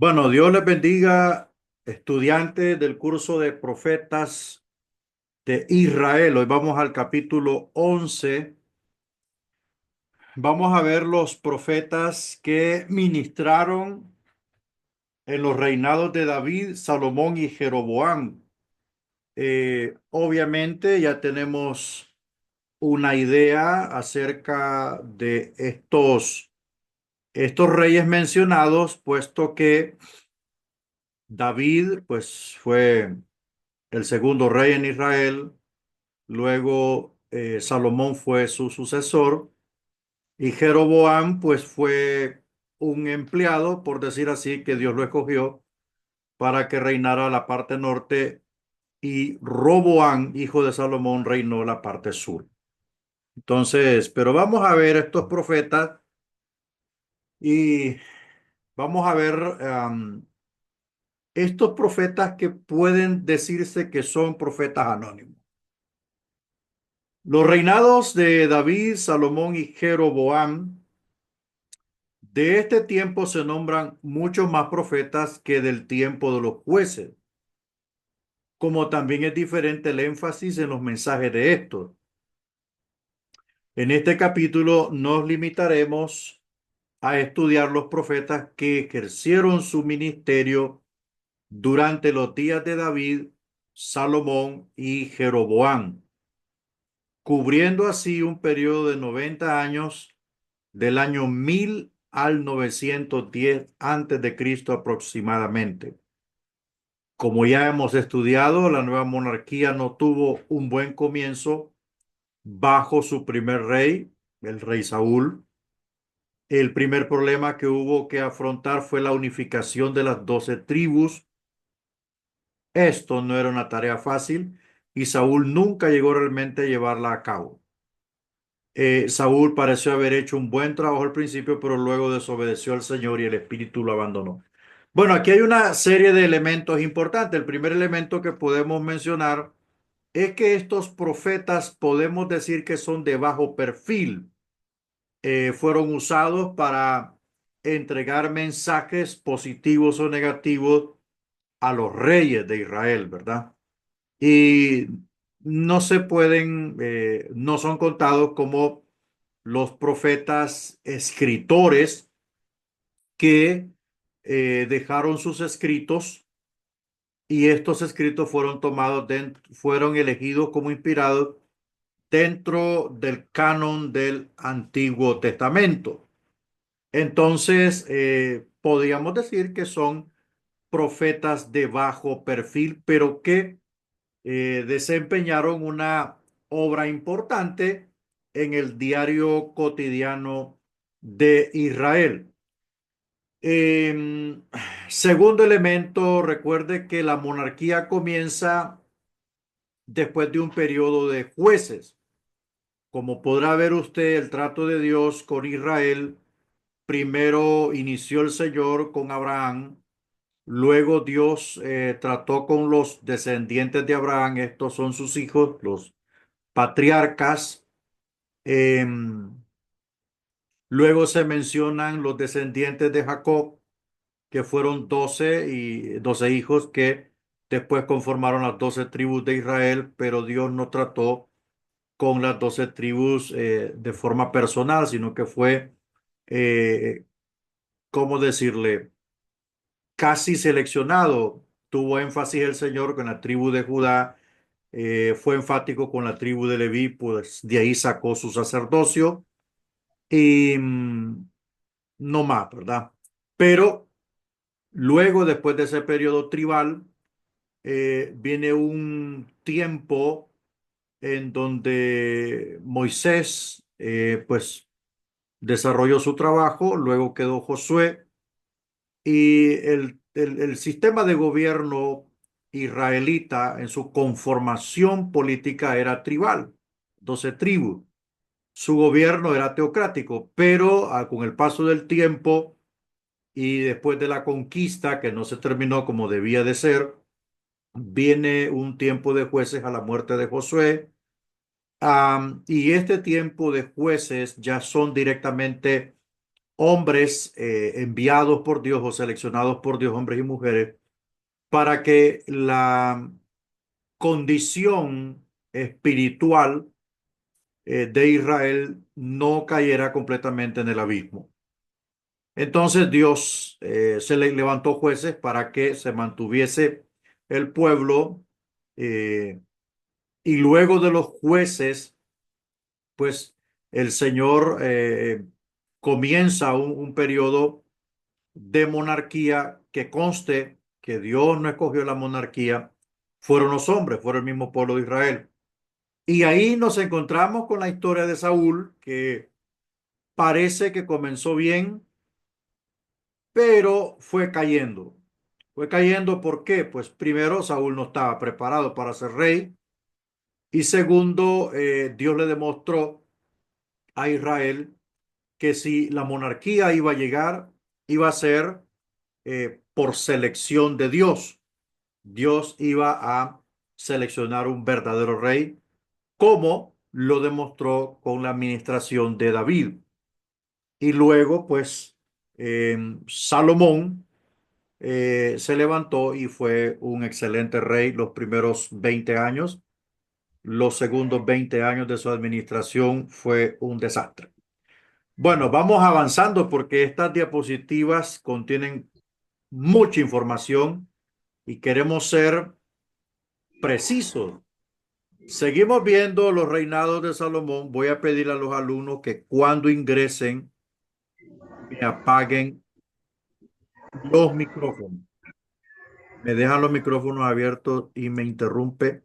Bueno, Dios les bendiga, estudiantes del curso de profetas de Israel. Hoy vamos al capítulo 11. Vamos a ver los profetas que ministraron en los reinados de David, Salomón y Jeroboam. Obviamente ya tenemos una idea acerca de estos reyes mencionados, puesto que David pues fue el segundo rey en Israel. Luego Salomón fue su sucesor y Jeroboam pues fue un empleado, por decir así, que Dios lo escogió para que reinara la parte norte, y Roboam, hijo de Salomón, reinó la parte sur. Entonces, pero vamos a ver estos profetas y vamos a ver estos profetas que pueden decirse que son profetas anónimos. Los reinados de David, Salomón y Jeroboam. De este tiempo se nombran muchos más profetas que del tiempo de los jueces, como también es diferente el énfasis en los mensajes de estos. En este capítulo nos limitaremos a estudiar los profetas que ejercieron su ministerio durante los días de David, Salomón y Jeroboam, cubriendo así un periodo de 90 años, del año 1000 al 910 antes de Cristo aproximadamente. Como ya hemos estudiado, la nueva monarquía no tuvo un buen comienzo bajo su primer rey, el rey Saúl. El primer problema que hubo que afrontar fue la unificación de las 12 tribus. Esto no era una tarea fácil y Saúl nunca llegó realmente a llevarla a cabo. Saúl pareció haber hecho un buen trabajo al principio, pero luego desobedeció al Señor y el espíritu lo abandonó. Bueno, aquí hay una serie de elementos importantes. El primer elemento que podemos mencionar es que estos profetas podemos decir que son de bajo perfil. Fueron usados para entregar mensajes positivos o negativos a los reyes de Israel, ¿verdad? Y no se pueden, no son contados como los profetas escritores que dejaron sus escritos, y estos escritos fueron tomados, fueron elegidos como inspirados dentro del canon del Antiguo Testamento. Entonces, podríamos decir que son profetas de bajo perfil, pero que desempeñaron una obra importante en el diario cotidiano de Israel. Em, Segundo elemento, recuerde que la monarquía comienza después de un periodo de jueces. Como podrá ver usted, el trato de Dios con Israel, primero inició el Señor con Abraham, luego Dios trató con los descendientes de Abraham, estos son sus hijos, los patriarcas. Em, Luego se mencionan los descendientes de Jacob, que fueron 12 y 12 hijos que después conformaron las 12 tribus de Israel, pero Dios no trató con las 12 tribus de forma personal, sino que fue, eh, ¿cómo decirle? Casi seleccionado. Tuvo énfasis el Señor con la tribu de Judá, fue enfático con la tribu de Leví, pues de ahí sacó su sacerdocio y no más, ¿verdad? Pero luego, después de ese periodo tribal, viene un tiempo en donde Moisés, pues, desarrolló su trabajo, luego quedó Josué, y el sistema de gobierno israelita en su conformación política era tribal, 12 tribus. Su gobierno era teocrático, pero con el paso del tiempo y después de la conquista, que no se terminó como debía de ser, viene un tiempo de jueces a la muerte de Josué. Y este tiempo de jueces ya son directamente hombres enviados por Dios o seleccionados por Dios, hombres y mujeres, para que la condición espiritual de Israel no cayera completamente en el abismo. Entonces Dios se le levantó jueces para que se mantuviese el pueblo, eh, y luego de los jueces, pues el Señor comienza un periodo de monarquía. Que conste que Dios no escogió la monarquía, fueron los hombres, fueron el mismo pueblo de Israel. Y ahí nos encontramos con la historia de Saúl, que parece que comenzó bien, pero fue cayendo. Fue cayendo, ¿por qué? Pues primero, Saúl no estaba preparado para ser rey. Y segundo, Dios le demostró a Israel que si la monarquía iba a llegar, iba a ser por selección de Dios. Dios iba a seleccionar un verdadero rey, como lo demostró con la administración de David. Y luego, pues, Salomón se levantó y fue un excelente rey los primeros 20 años. Los segundos 20 años de su administración fue un desastre. Bueno, vamos avanzando porque estas diapositivas contienen mucha información y queremos ser precisos. Seguimos viendo los reinados de Salomón. Voy a pedir a los alumnos que cuando ingresen me apaguen los micrófonos. Me dejan los micrófonos abiertos y me interrumpe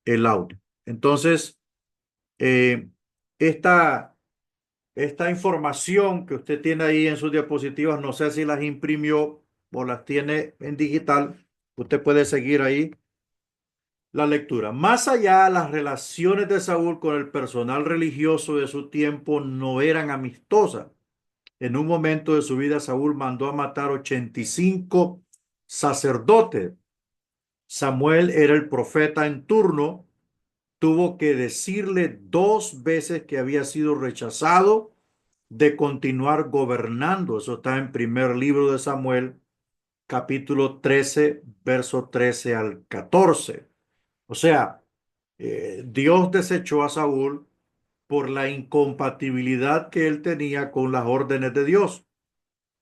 el audio. Entonces, eh, esta, esta información que usted tiene ahí en sus diapositivas, no sé si las imprimió o las tiene en digital. Usted puede seguir ahí la lectura. Más allá, las relaciones de Saúl con el personal religioso de su tiempo no eran amistosas. En un momento de su vida, Saúl mandó a matar 85 sacerdotes. Samuel era el profeta en turno. Tuvo que decirle 2 veces que había sido rechazado de continuar gobernando. Eso está en primer libro de Samuel, capítulo 13, verso 13 al 14. O sea, Dios desechó a Saúl por la incompatibilidad que él tenía con las órdenes de Dios.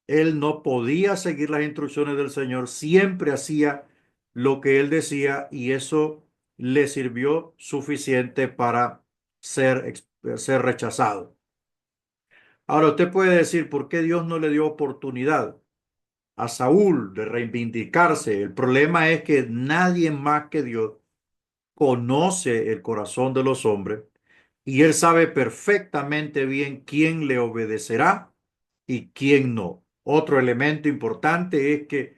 Él no podía seguir las instrucciones del Señor, siempre hacía lo que él decía, y eso le sirvió suficiente para ser rechazado. Ahora usted puede decir, ¿por qué Dios no le dio oportunidad a Saúl de reivindicarse? El problema es que nadie más que Dios conoce el corazón de los hombres, y él sabe perfectamente bien quién le obedecerá y quién no. Otro elemento importante es que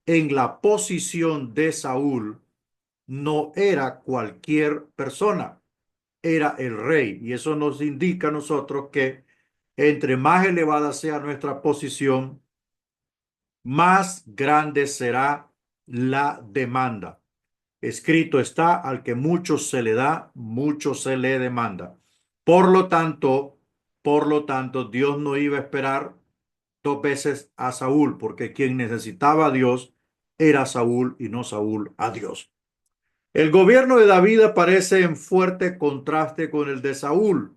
en la posición de Saúl no era cualquier persona, era el rey. Y eso nos indica a nosotros que entre más elevada sea nuestra posición, más grande será la demanda. Escrito está, al que mucho se le da, mucho se le demanda. Por lo tanto, Dios no iba a esperar 2 veces a Saúl, porque quien necesitaba a Dios era Saúl y no Saúl a Dios. El gobierno de David aparece en fuerte contraste con el de Saúl.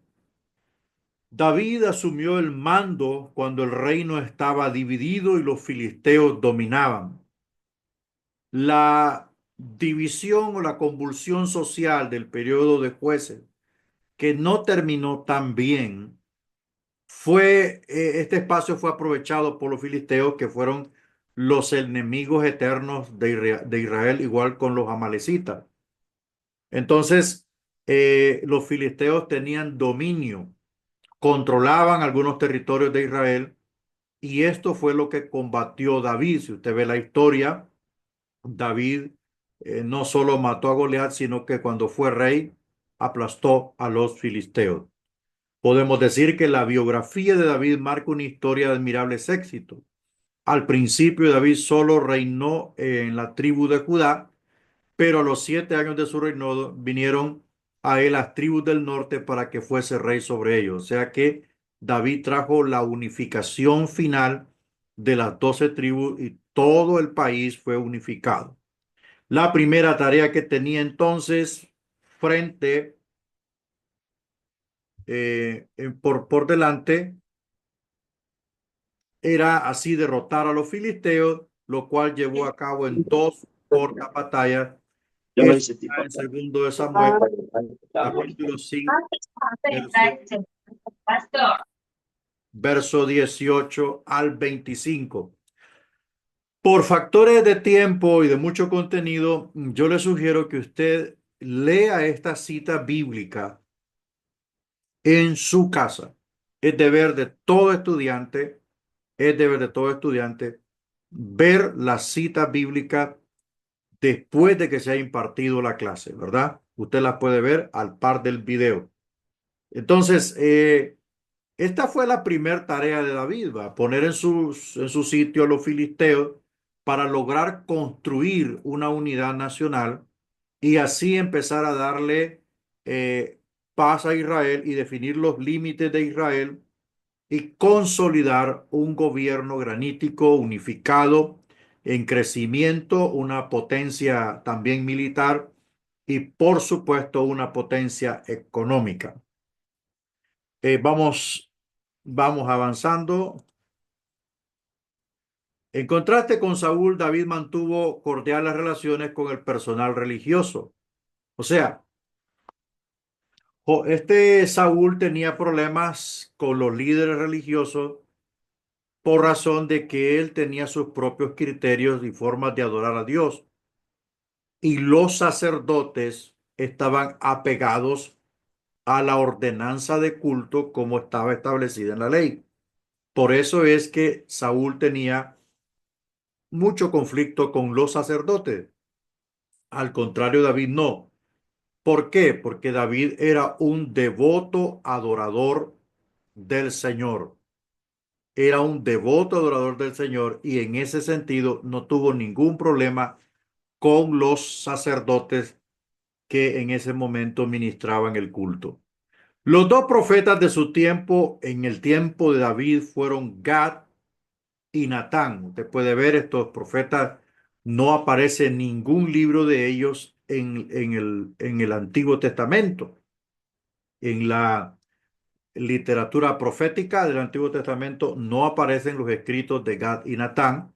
David asumió el mando cuando el reino estaba dividido y los filisteos dominaban. La división o la convulsión social del periodo de jueces, que no terminó tan bien, este espacio fue aprovechado por los filisteos, que fueron los enemigos eternos de Israel, igual con los amalecitas. Entonces, los filisteos tenían dominio, controlaban algunos territorios de Israel, y esto fue lo que combatió David. Si usted ve la historia, David no solo mató a Goliat, sino que cuando fue rey, aplastó a los filisteos. Podemos decir que la biografía de David marca una historia de admirables éxitos. Al principio, David solo reinó en la tribu de Judá, pero a los 7 años de su reinado vinieron a él las tribus del norte para que fuese rey sobre ellos. O sea que David trajo la unificación final de las 12 tribus y todo el país fue unificado. La primera tarea que tenía entonces frente por delante era así derrotar a los filisteos, lo cual llevó a cabo en dos cortas batallas. Yo lo Eso hice está tipo en acá. segundo de Samuel, capítulo 5, verso 18 al 25. Por factores de tiempo y de mucho contenido, yo le sugiero que usted lea esta cita bíblica en su casa. Es deber de todo estudiante, es deber de todo estudiante ver la cita bíblica después de que se ha impartido la clase, ¿verdad? Usted la puede ver al par del video. Entonces, esta fue la primera tarea de David, ¿va? Poner en su sitio a los filisteos para lograr construir una unidad nacional y así empezar a darle paz a Israel y definir los límites de Israel y consolidar un gobierno granítico unificado en crecimiento, una potencia también militar y por supuesto una potencia económica. Vamos avanzando. En contraste con Saúl, David mantuvo cordiales relaciones con el personal religioso. O sea, este Saúl tenía problemas con los líderes religiosos por razón de que él tenía sus propios criterios y formas de adorar a Dios. Y los sacerdotes estaban apegados a la ordenanza de culto como estaba establecida en la ley. Por eso es que Saúl tenía mucho conflicto con los sacerdotes. Al contrario, David no. ¿Por qué? Porque David era un devoto adorador del Señor. Era un devoto adorador del Señor y en ese sentido no tuvo ningún problema con los sacerdotes que en ese momento ministraban el culto. Los dos profetas de su tiempo en el tiempo de David fueron Gad y Natán. Usted puede ver estos profetas, no aparece ningún libro de ellos en el Antiguo Testamento. En la literatura profética del Antiguo Testamento no aparecen los escritos de Gad y Natán,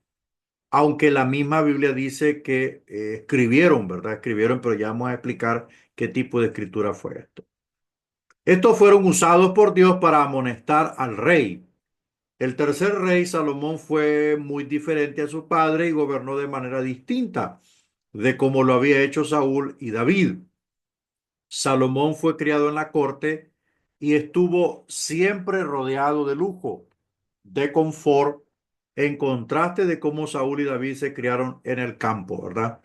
aunque la misma Biblia dice que escribieron, ¿verdad? Escribieron, pero ya vamos a explicar qué tipo de escritura fue esto. Estos fueron usados por Dios para amonestar al rey. El tercer rey, Salomón, fue muy diferente a su padre y gobernó de manera distinta de como lo había hecho Saúl y David. Salomón fue criado en la corte y estuvo siempre rodeado de lujo, de confort, en contraste de cómo Saúl y David se criaron en el campo, ¿verdad?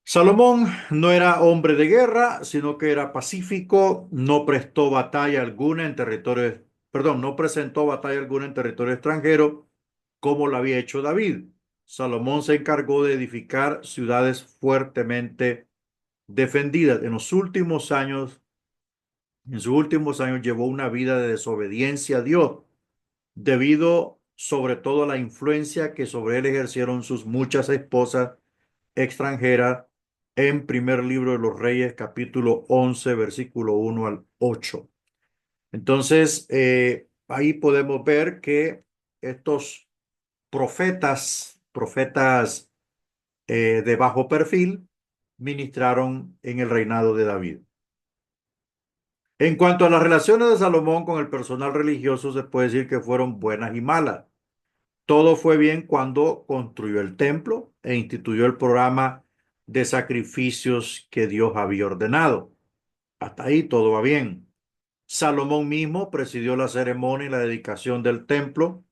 Salomón no era hombre de guerra, sino que era pacífico, no prestó batalla alguna en territorio, perdón, no presentó batalla alguna en territorio extranjero como lo había hecho David. Salomón se encargó de edificar ciudades fuertemente defendidas. En sus últimos años llevó una vida de desobediencia a Dios, debido sobre todo a la influencia que sobre él ejercieron sus muchas esposas extranjeras en primer libro de los Reyes, capítulo 11, versículo 1 al 8. Entonces, ahí podemos ver que estos profetas de bajo perfil, ministraron en el reinado de David. En cuanto a las relaciones de Salomón con el personal religioso, se puede decir que fueron buenas y malas. Todo fue bien cuando construyó el templo e instituyó el programa de sacrificios que Dios había ordenado. Hasta ahí todo va bien. Salomón mismo presidió la ceremonia y la dedicación del templo,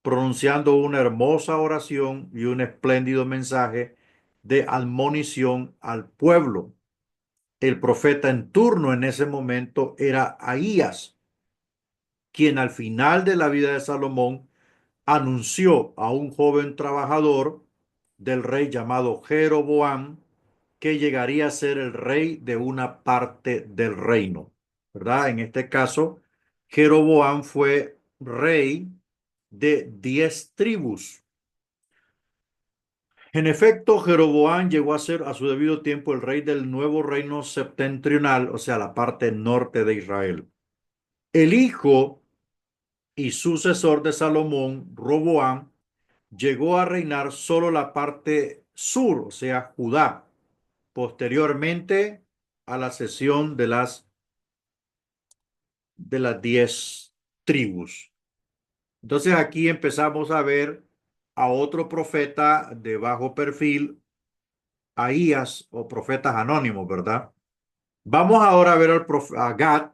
pronunciando una hermosa oración y un espléndido mensaje de admonición al pueblo. El profeta en turno en ese momento era Ahías, quien al final de la vida de Salomón anunció a un joven trabajador del rey llamado Jeroboam que llegaría a ser el rey de una parte del reino, ¿verdad? En este caso, Jeroboam fue rey de 10 tribus. En efecto, Jeroboam llegó a ser a su debido tiempo el rey del nuevo reino septentrional, o sea, la parte norte de Israel. El hijo y sucesor de Salomón, Roboam, llegó a reinar solo la parte sur, o sea, Judá, posteriormente a la cesión de las 10 tribus. Entonces aquí empezamos a ver a otro profeta de bajo perfil, Ahías o profetas anónimos, ¿verdad? Vamos ahora a ver a Gad,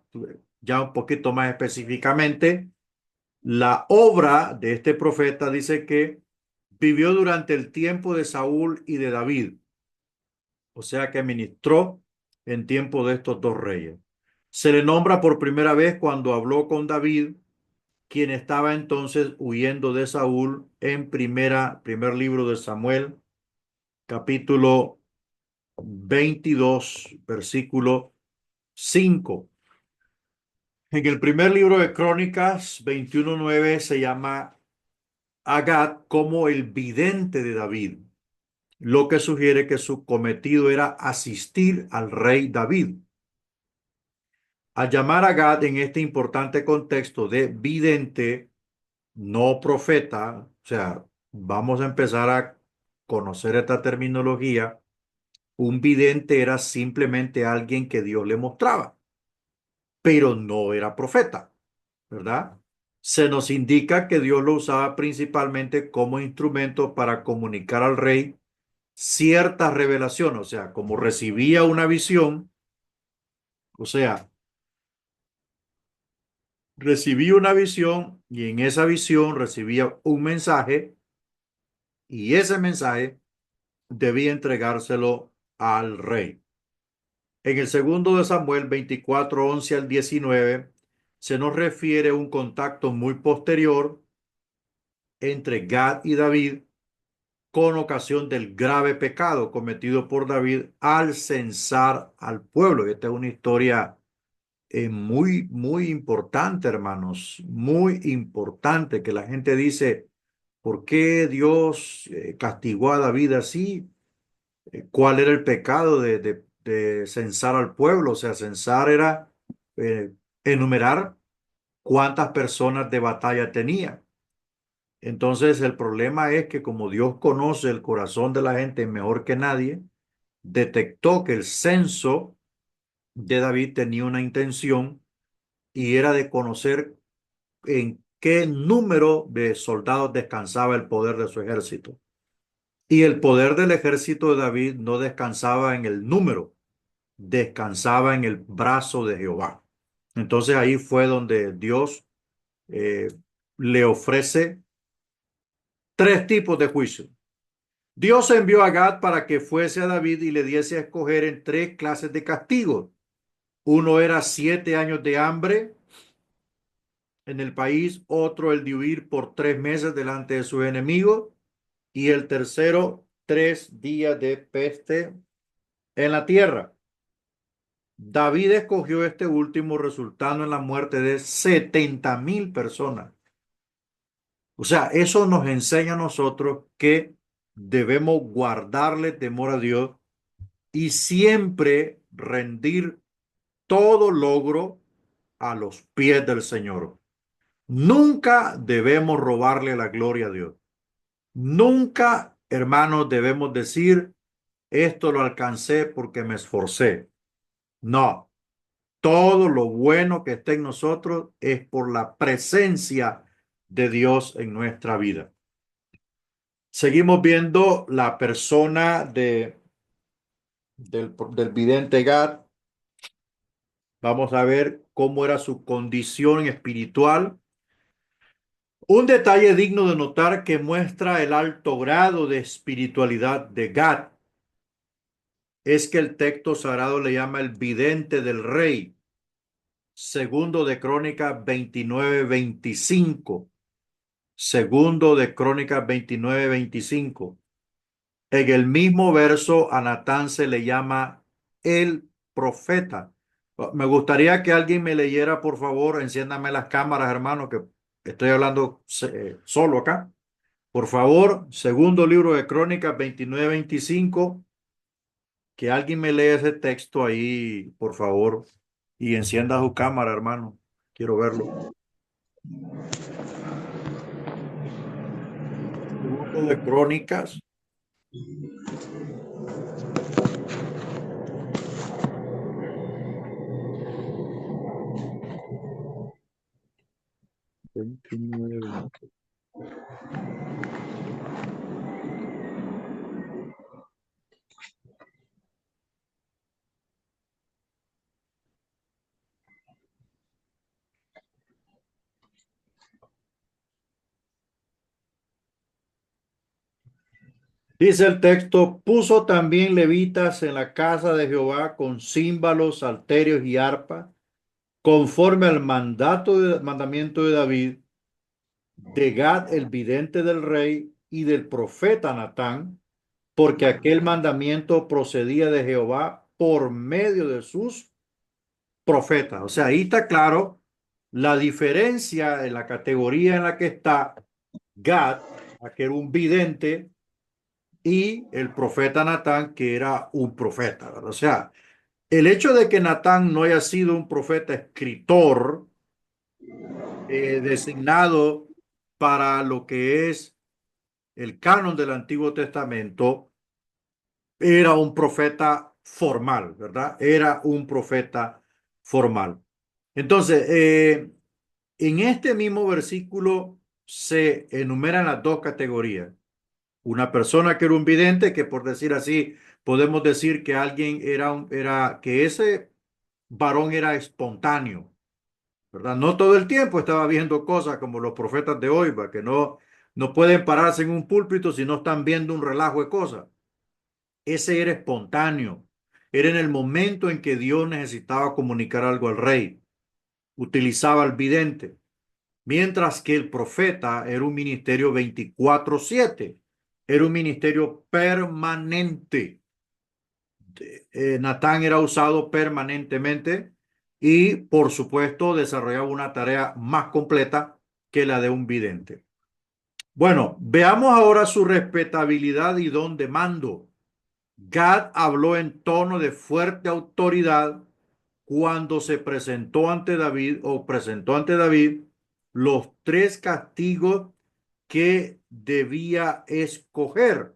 ya un poquito más específicamente. La obra de este profeta dice que vivió durante el tiempo de Saúl y de David, o sea que ministró en tiempo de estos dos reyes. Se le nombra por primera vez cuando habló con David, quien estaba entonces huyendo de Saúl en primer libro de Samuel, capítulo 22, versículo 5. En el primer libro de Crónicas 21:9 se llama a Gad como el vidente de David, lo que sugiere que su cometido era asistir al rey David. Al llamar a Gad en este importante contexto de vidente, no profeta, o sea, vamos a empezar a conocer esta terminología. Un vidente era simplemente alguien que Dios le mostraba, pero no era profeta, ¿verdad? Se nos indica que Dios lo usaba principalmente como instrumento para comunicar al rey cierta revelación, o sea, como recibía una visión, o sea, recibía una visión y en esa visión recibía un mensaje y ese mensaje debía entregárselo al rey. En el segundo de Samuel 24, 11 al 19, se nos refiere un contacto muy posterior entre Gad y David con ocasión del grave pecado cometido por David al censar al pueblo. Esta es una historia muy, muy importante, hermanos, muy importante, que la gente dice, ¿por qué Dios castigó a David así? ¿Cuál era el pecado de censar al pueblo? O sea, censar era eh, enumerar cuántas personas de batalla tenía. Entonces, el problema es que como Dios conoce el corazón de la gente mejor que nadie, detectó que el censo de David tenía una intención y era de conocer en qué número de soldados descansaba el poder de su ejército. Y el poder del ejército de David no descansaba en el número, descansaba en el brazo de Jehová. Entonces ahí fue donde Dios eh, le ofrece tres tipos de juicio. Dios envió a Gad para que fuese a David y le diese a escoger en tres clases de castigos. Uno era 7 años de hambre en el país, otro el de huir por 3 meses delante de sus enemigos y el tercero 3 días de peste en la tierra. David escogió este último, resultando en la muerte de 70,000 personas. O sea, eso nos enseña a nosotros que debemos guardarle temor a Dios y siempre rendir todo logro a los pies del Señor. Nunca debemos robarle la gloria a Dios. Nunca, hermanos, debemos decir, esto lo alcancé porque me esforcé. No, todo lo bueno que está en nosotros es por la presencia de Dios en nuestra vida. Seguimos viendo la persona del vidente Gad. Vamos a ver cómo era su condición espiritual. Un detalle digno de notar que muestra el alto grado de espiritualidad de Gad es que el texto sagrado le llama el vidente del rey. Segundo de Crónicas 29:25. Segundo de Crónicas 29:25. En el mismo verso a Natán se le llama el profeta. Me gustaría que alguien me leyera, por favor, enciéndame las cámaras, hermano, que estoy hablando solo acá. Por favor, segundo libro de Crónicas 29-25, que alguien me lea ese texto ahí, por favor, y encienda su cámara, hermano. Quiero verlo. Segundo de Crónicas 29. Dice el texto, puso también levitas en la casa de Jehová con címbalos, salterios y arpa, conforme al mandamiento de David, de Gad el vidente del rey y del profeta Natán, porque aquel mandamiento procedía de Jehová por medio de sus profetas. O sea, ahí está claro la diferencia en la categoría en la que está Gad, que era un vidente, y el profeta Natán, que era un profeta, ¿verdad? O sea, el hecho de que Natán no haya sido un profeta escritor designado para lo que es el canon del Antiguo Testamento, era un profeta formal, ¿verdad? Era un profeta formal. Entonces, en este mismo versículo se enumeran las dos categorías. Una persona que era un vidente, que por decir así, podemos decir que alguien que ese varón era espontáneo, ¿verdad? No todo el tiempo estaba viendo cosas como los profetas de hoy, ¿va? Que no pueden pararse en un púlpito si no están viendo un relajo de cosas. Ese era espontáneo. Era en el momento en que Dios necesitaba comunicar algo al rey. Utilizaba al vidente. Mientras que el profeta era un ministerio 24/7. Era un ministerio permanente. Natán era usado permanentemente y, por supuesto, desarrollaba una tarea más completa que la de un vidente. Bueno, veamos ahora su respetabilidad y don de mando. Gad habló en tono de fuerte autoridad cuando se presentó ante David o presentó ante David los tres castigos que debía escoger.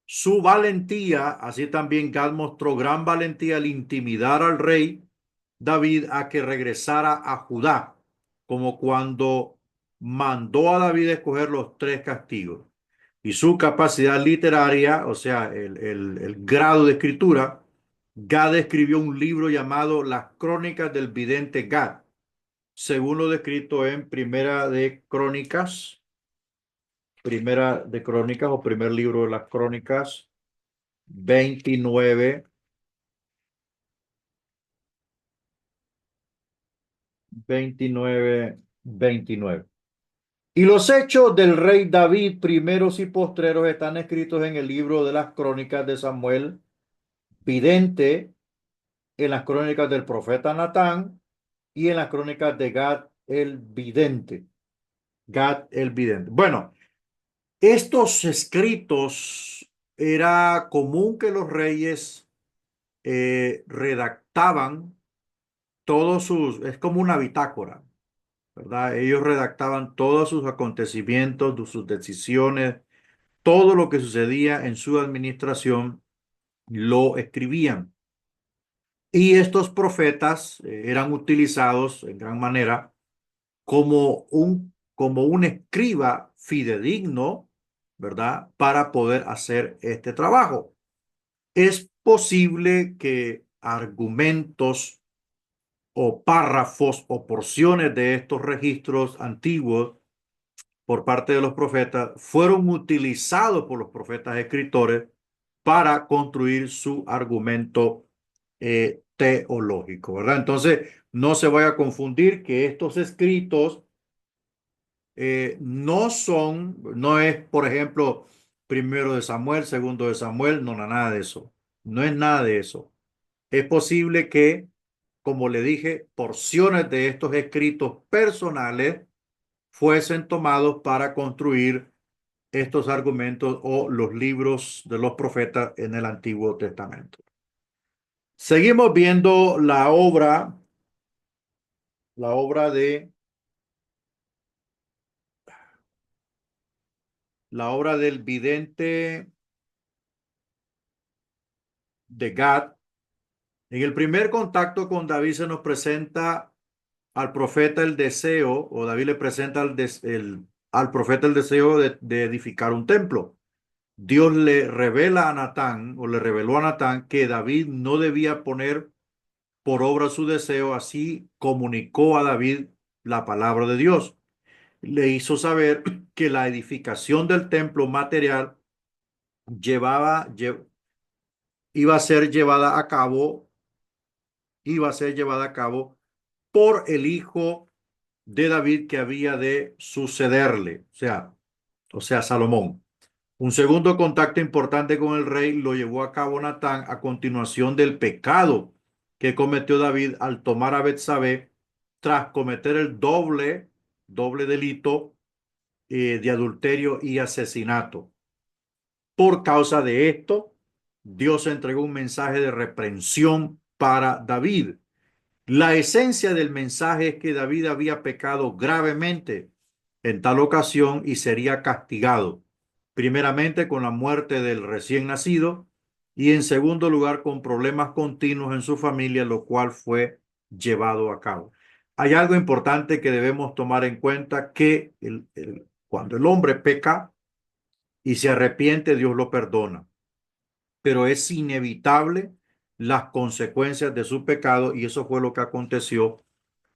Su valentía, así también Gad mostró gran valentía al intimidar al rey David a que regresara a Judá, como cuando mandó a David escoger los tres castigos. Y su capacidad literaria, o sea, el grado de escritura, Gad escribió un libro llamado Las Crónicas del Vidente Gad, según lo descrito en Primera de Crónicas o primer libro de las Crónicas 29, 29. Y los hechos del rey David, primeros y postreros, están escritos en el libro de las Crónicas de Samuel, vidente, en las crónicas del profeta Natán y en las crónicas de Gad el vidente. Gad el vidente. Bueno, estos escritos era común que los reyes redactaban es como una bitácora, ¿verdad? Ellos redactaban todos sus acontecimientos, sus decisiones, todo lo que sucedía en su administración, lo escribían. Y estos profetas eran utilizados en gran manera como un escriba fidedigno, ¿verdad? Para poder hacer este trabajo. Es posible que argumentos o párrafos o porciones de estos registros antiguos por parte de los profetas fueron utilizados por los profetas escritores para construir su argumento teológico, ¿verdad? Entonces, no se vaya a confundir que estos escritos no es, por ejemplo, primero de Samuel, segundo de Samuel, no, nada de eso. No es nada de eso. Es posible que, como le dije, porciones de estos escritos personales fuesen tomados para construir estos argumentos o los libros de los profetas en el Antiguo Testamento. Seguimos viendo la obra de la obra del vidente de Gad. En el primer contacto con David se nos presenta al profeta el deseo, o David le presenta al profeta el deseo de edificar un templo. Dios le revela a Natán, o le reveló a Natán, que David no debía poner por obra su deseo, así comunicó a David la palabra de Dios. Le hizo saber que la edificación del templo material llevaba, lle- iba a ser llevada a cabo, iba a ser llevada a cabo por el hijo de David que había de sucederle, o sea, Salomón. Un segundo contacto importante con el rey lo llevó a cabo Natán a continuación del pecado que cometió David al tomar a Betsabé tras cometer el doble delito de adulterio y asesinato. Por causa de esto, Dios entregó un mensaje de reprensión para David. La esencia del mensaje es que David había pecado gravemente en tal ocasión y sería castigado, primeramente con la muerte del recién nacido y en segundo lugar con problemas continuos en su familia, lo cual fue llevado a cabo. Hay algo importante que debemos tomar en cuenta, que cuando el hombre peca y se arrepiente, Dios lo perdona, pero es inevitable las consecuencias de su pecado, y eso fue lo que aconteció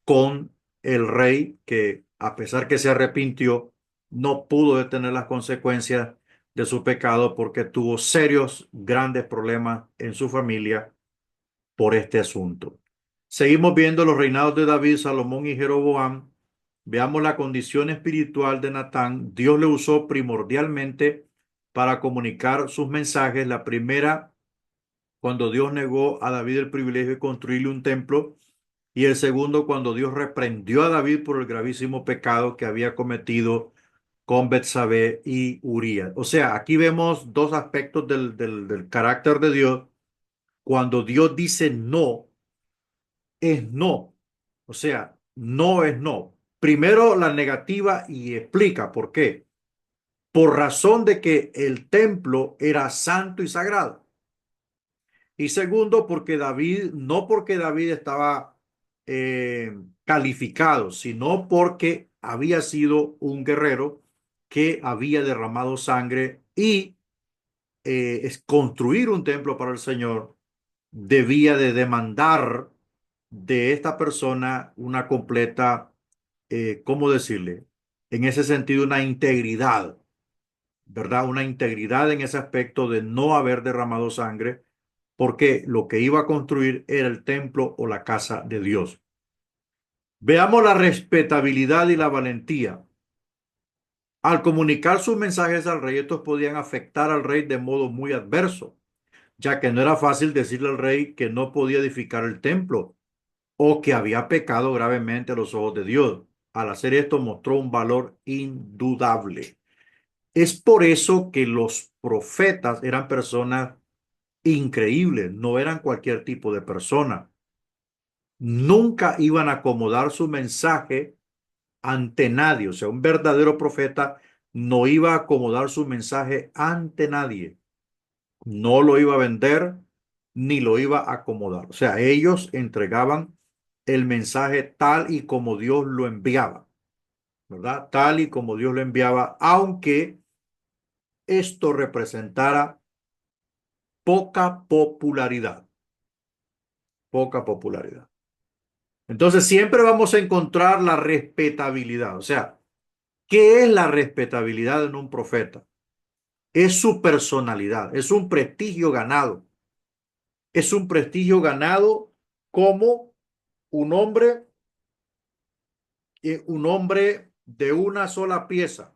con el rey, que a pesar que se arrepintió, no pudo detener las consecuencias de su pecado porque tuvo serios, grandes problemas en su familia por este asunto. Seguimos viendo los reinados de David, Salomón y Jeroboam. Veamos la condición espiritual de Natán. Dios le usó primordialmente para comunicar sus mensajes. La primera, cuando Dios negó a David el privilegio de construirle un templo, y el segundo, cuando Dios reprendió a David por el gravísimo pecado que había cometido con Betsabé y Urías. O sea, aquí vemos dos aspectos del carácter de Dios. Cuando Dios dice no, es no. O sea, no es no. Primero la negativa, y explica por qué. Por razón de que el templo era santo y sagrado. Y segundo, no porque David estaba calificado, sino porque había sido un guerrero que había derramado sangre, y es construir un templo para el Señor debía de demandar de esta persona una completa, ¿cómo decirle? En ese sentido, una integridad, ¿verdad? Una integridad en ese aspecto de no haber derramado sangre, porque lo que iba a construir era el templo o la casa de Dios. Veamos la respetabilidad y la valentía. Al comunicar sus mensajes al rey, estos podían afectar al rey de modo muy adverso, ya que no era fácil decirle al rey que no podía edificar el templo o que había pecado gravemente a los ojos de Dios. Al hacer esto mostró un valor indudable. Es por eso que los profetas eran personas increíbles, no eran cualquier tipo de persona. Nunca iban a acomodar su mensaje ante nadie. O sea, un verdadero profeta no iba a acomodar su mensaje ante nadie. No lo iba a vender ni lo iba a acomodar. O sea, ellos entregaban el mensaje tal y como Dios lo enviaba, ¿verdad? Tal y como Dios lo enviaba, aunque esto representara poca popularidad, poca popularidad. Entonces siempre vamos a encontrar la respetabilidad. O sea, ¿qué es la respetabilidad en un profeta? Es su personalidad, es un prestigio ganado. Es un prestigio ganado como un hombre, un hombre de una sola pieza.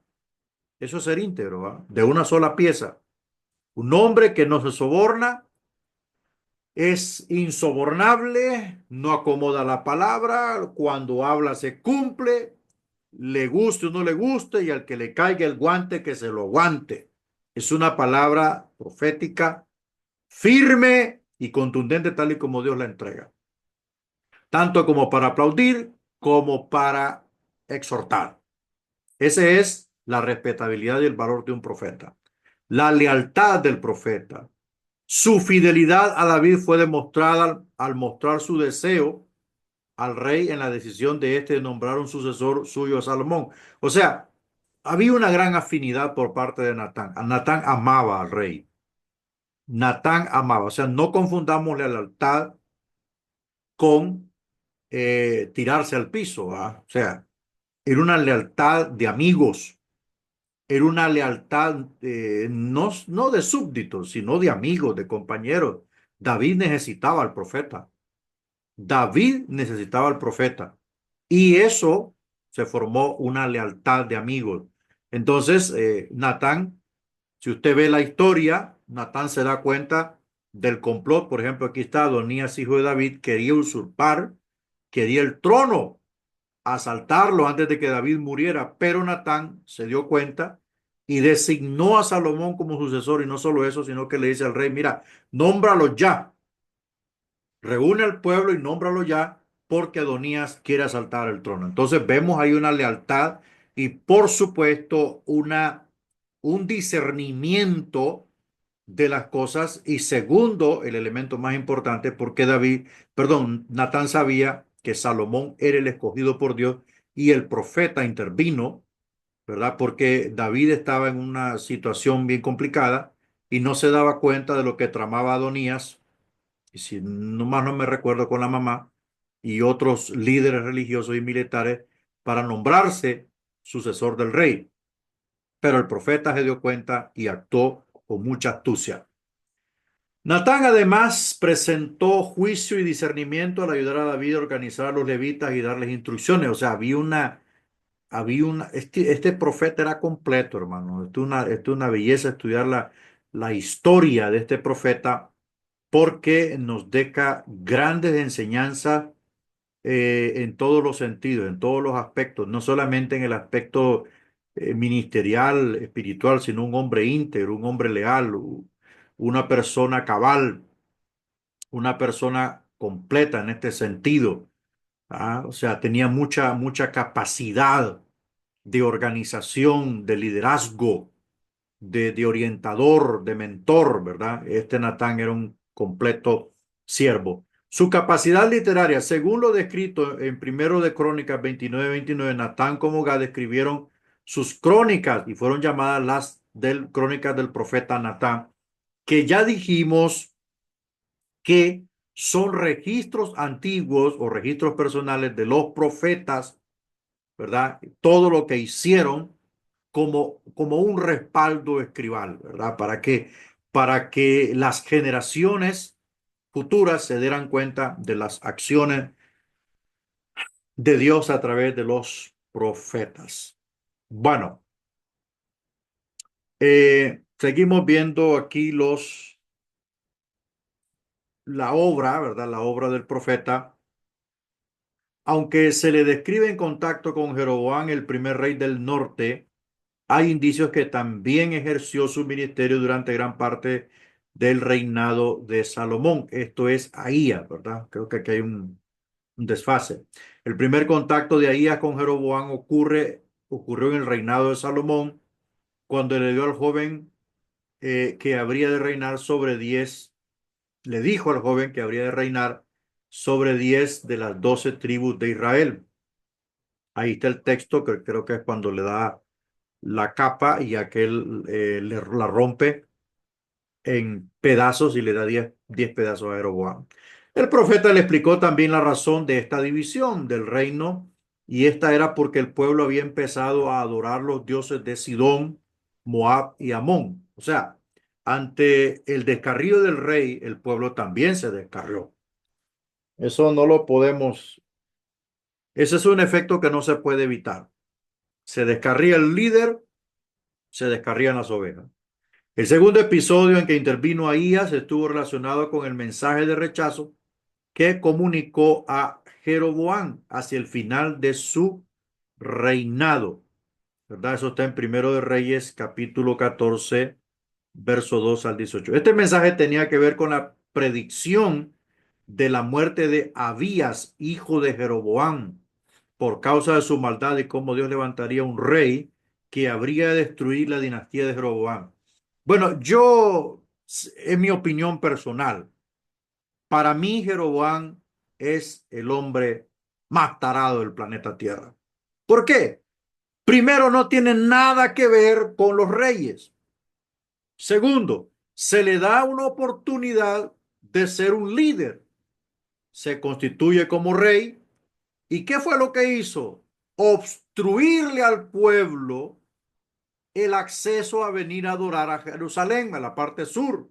Eso es ser íntegro, ¿va? De una sola pieza. Un hombre que no se soborna, es insobornable, no acomoda la palabra, cuando habla se cumple, le guste o no le guste, y al que le caiga el guante, que se lo aguante. Es una palabra profética firme y contundente, tal y como Dios la entrega, tanto como para aplaudir como para exhortar. Esa es la respetabilidad y el valor de un profeta. La lealtad del profeta. Su fidelidad a David fue demostrada al mostrar su deseo al rey en la decisión de este de nombrar un sucesor suyo a Salomón. O sea, había una gran afinidad por parte de Natán. Natán amaba al rey. Natán amaba. O sea, no confundamos la lealtad con tirarse al piso, ¿ah? O sea, era una lealtad de amigos. Era una lealtad no de súbditos, sino de amigos, de compañeros. David necesitaba al profeta. David necesitaba al profeta. Y eso se formó una lealtad de amigos. Entonces, Natán, si usted ve la historia, Natán se da cuenta del complot. Por ejemplo, aquí está Adonías, hijo de David, quería usurpar, quería el trono, asaltarlo antes de que David muriera, pero Natán se dio cuenta y designó a Salomón como sucesor, y no solo eso, sino que le dice al rey, mira, nómbralo ya, reúne al pueblo y nómbralo ya, porque Adonías quiere asaltar el trono. Entonces vemos ahí una lealtad y por supuesto un discernimiento de las cosas. Y segundo, el elemento más importante, porque Natán sabía que Salomón era el escogido por Dios y el profeta intervino, ¿verdad? Porque David estaba en una situación bien complicada y no se daba cuenta de lo que tramaba Adonías, y si no más no me recuerdo, con la mamá y otros líderes religiosos y militares para nombrarse sucesor del rey. Pero el profeta se dio cuenta y actuó con mucha astucia. Natán además presentó juicio y discernimiento al ayudar a David a organizar a los levitas y darles instrucciones. O sea, este profeta era completo, hermano. Esto es una belleza estudiar la historia de este profeta, porque nos deja grandes enseñanzas en todos los sentidos, en todos los aspectos, no solamente en el aspecto ministerial, espiritual, sino un hombre íntegro, un hombre leal, una persona cabal, una persona completa en este sentido. ¿Ah? O sea, tenía mucha capacidad de organización, de liderazgo, de orientador, de mentor, ¿verdad? Este Natán era un completo siervo. Su capacidad literaria, según lo descrito en Primero de Crónicas 29:29, Natán como Gad escribieron sus crónicas y fueron llamadas crónicas del profeta Natán, que ya dijimos que son registros antiguos o registros personales de los profetas, ¿verdad? Todo lo que hicieron como un respaldo escribal, ¿verdad? Para que las generaciones futuras se dieran cuenta de las acciones de Dios a través de los profetas. Bueno, seguimos viendo aquí la obra, ¿verdad? La obra del profeta. Aunque se le describe en contacto con Jeroboam, el primer rey del norte, hay indicios que también ejerció su ministerio durante gran parte del reinado de Salomón. Esto es Ahías, ¿verdad? Creo que aquí hay un desfase. El primer contacto de Ahías con Jeroboam ocurrió en el reinado de Salomón, cuando le dio al joven que habría de reinar sobre 10, le dijo al joven que habría de reinar sobre 10 de las 12 tribus de Israel. Ahí está el texto, que creo que es cuando le da la capa y aquel la rompe en pedazos y le da 10 pedazos a Jeroboam. El profeta le explicó también la razón de esta división del reino, y esta era porque el pueblo había empezado a adorar los dioses de Sidón, Moab y Amón. O sea, ante el descarrío del rey, el pueblo también se descarrió. Eso no lo podemos, ese es un efecto que no se puede evitar. Se descarría el líder, se descarrían las ovejas. El segundo episodio en que intervino Ahías estuvo relacionado con el mensaje de rechazo que comunicó a Jeroboam hacia el final de su reinado, ¿verdad? Eso está en Primero de Reyes, capítulo 14, verso 2 al 18. Este mensaje tenía que ver con la predicción de la muerte de Abías, hijo de Jeroboam, por causa de su maldad y cómo Dios levantaría un rey que habría de destruir la dinastía de Jeroboam. Bueno, en mi opinión personal, para mí Jeroboam es el hombre más tarado del planeta Tierra. ¿Por qué? Primero, no tiene nada que ver con los reyes. Segundo, se le da una oportunidad de ser un líder. Se constituye como rey. ¿Y qué fue lo que hizo? Obstruirle al pueblo el acceso a venir a adorar a Jerusalén, a la parte sur.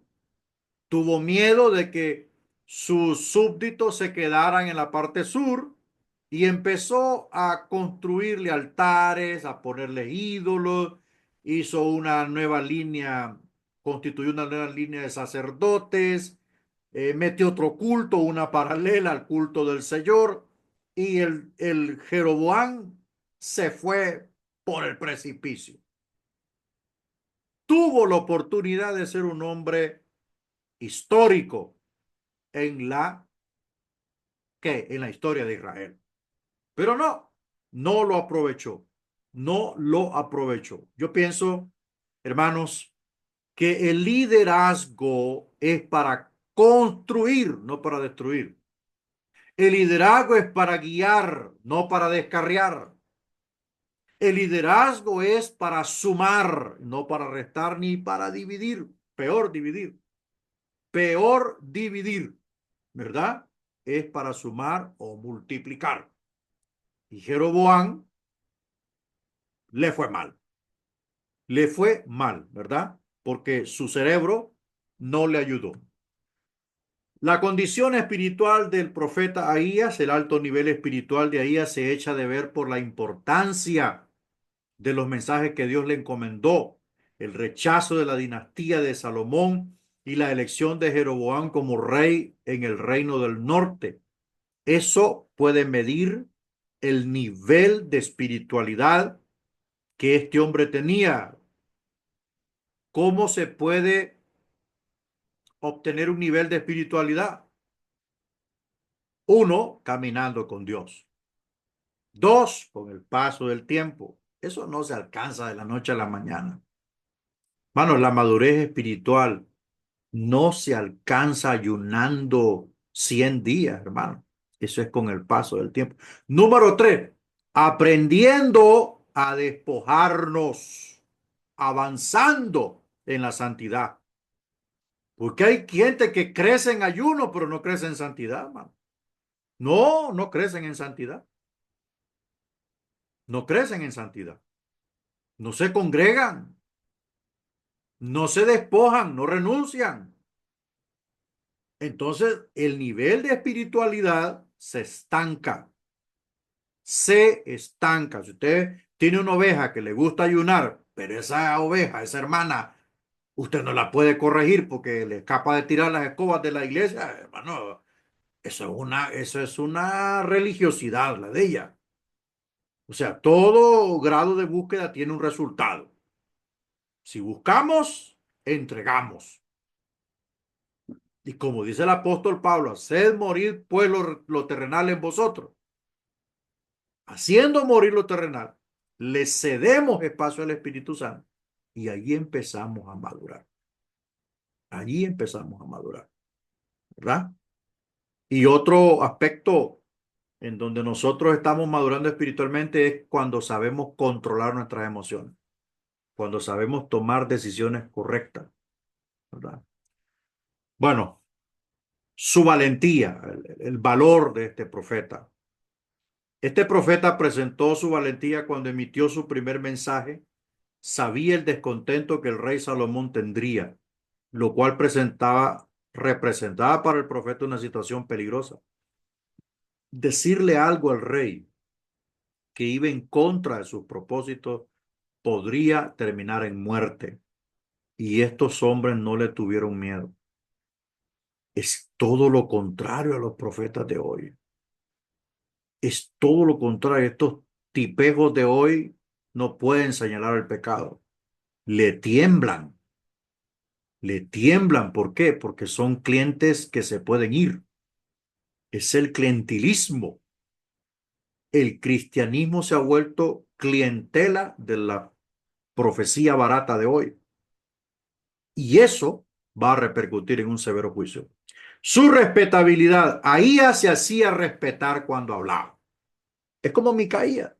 Tuvo miedo de que sus súbditos se quedaran en la parte sur y empezó a construirle altares, a ponerle ídolos, hizo una nueva línea, constituyó una nueva línea de sacerdotes, metió otro culto, una paralela al culto del Señor, y el Jeroboam se fue por el precipicio. Tuvo la oportunidad de ser un hombre histórico en en la historia de Israel. Pero no lo aprovechó. No lo aprovechó. Yo pienso, hermanos, que el liderazgo es para construir, no para destruir. El liderazgo es para guiar, no para descarriar. El liderazgo es para sumar, no para restar ni para dividir. Peor dividir. Peor dividir, ¿verdad? Es para sumar o multiplicar. Y Jeroboam le fue mal. Le fue mal, ¿verdad? Porque su cerebro no le ayudó. La condición espiritual del profeta Ahías, el alto nivel espiritual de Ahías, se echa de ver por la importancia de los mensajes que Dios le encomendó, el rechazo de la dinastía de Salomón y la elección de Jeroboam como rey en el reino del norte. Eso puede medir el nivel de espiritualidad que este hombre tenía. ¿Cómo se puede obtener un nivel de espiritualidad? Uno, caminando con Dios. Dos, con el paso del tiempo. Eso no se alcanza de la noche a la mañana. Bueno, la madurez espiritual no se alcanza ayunando 100 días, hermano. Eso es con el paso del tiempo. Número tres, aprendiendo a despojarnos, avanzando en la santidad. Porque hay gente que crece en ayuno, pero no crece en santidad, hermano. No crecen en santidad. No crecen en santidad. No se congregan. No se despojan, no renuncian. Entonces, el nivel de espiritualidad se estanca. Se estanca. Si usted tiene una oveja que le gusta ayunar, pero esa oveja, esa hermana, usted no la puede corregir porque le escapa de tirar las escobas de la iglesia, hermano, eso es una religiosidad, la de ella. O sea, todo grado de búsqueda tiene un resultado. Si buscamos, entregamos. Y como dice el apóstol Pablo, haced morir pues lo terrenal en vosotros. Haciendo morir lo terrenal, le cedemos espacio al Espíritu Santo y allí empezamos a madurar. Allí empezamos a madurar, ¿verdad? Y otro aspecto en donde nosotros estamos madurando espiritualmente es cuando sabemos controlar nuestras emociones, cuando sabemos tomar decisiones correctas, ¿verdad? Bueno, su valentía, el valor de este profeta. Este profeta presentó su valentía cuando emitió su primer mensaje. Sabía el descontento que el rey Salomón tendría, lo cual representaba para el profeta una situación peligrosa. Decirle algo al rey que iba en contra de sus propósitos podría terminar en muerte. y estos hombres no le tuvieron miedo. Es todo lo contrario a los profetas de hoy. Es todo lo contrario. Estos tipejos de hoy no pueden señalar el pecado. Le tiemblan. Le tiemblan. ¿Por qué? Porque son clientes que se pueden ir. Es el clientelismo. El cristianismo se ha vuelto clientela de la profecía barata de hoy. Y eso va a repercutir en un severo juicio. Su respetabilidad, Ahías se hacía respetar cuando hablaba. Es como Micaías.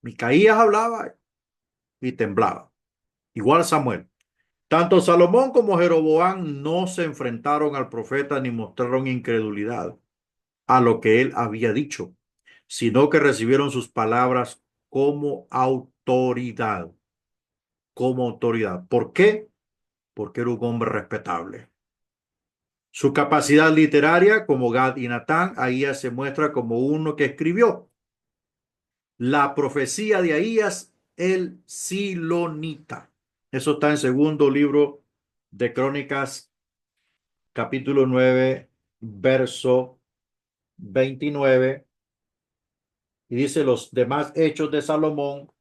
Micaías hablaba y temblaba. Igual Samuel. Tanto Salomón como Jeroboam no se enfrentaron al profeta ni mostraron incredulidad a lo que él había dicho, sino que recibieron sus palabras como autoridad, como autoridad. ¿Por qué? Porque era un hombre respetable. Su capacidad literaria, como Gad y Natán, Ahías se muestra como uno que escribió la profecía de Ahías el Silonita. Eso está en segundo libro de Crónicas, capítulo 9, verso 29. Y dice: los demás hechos de Salomón,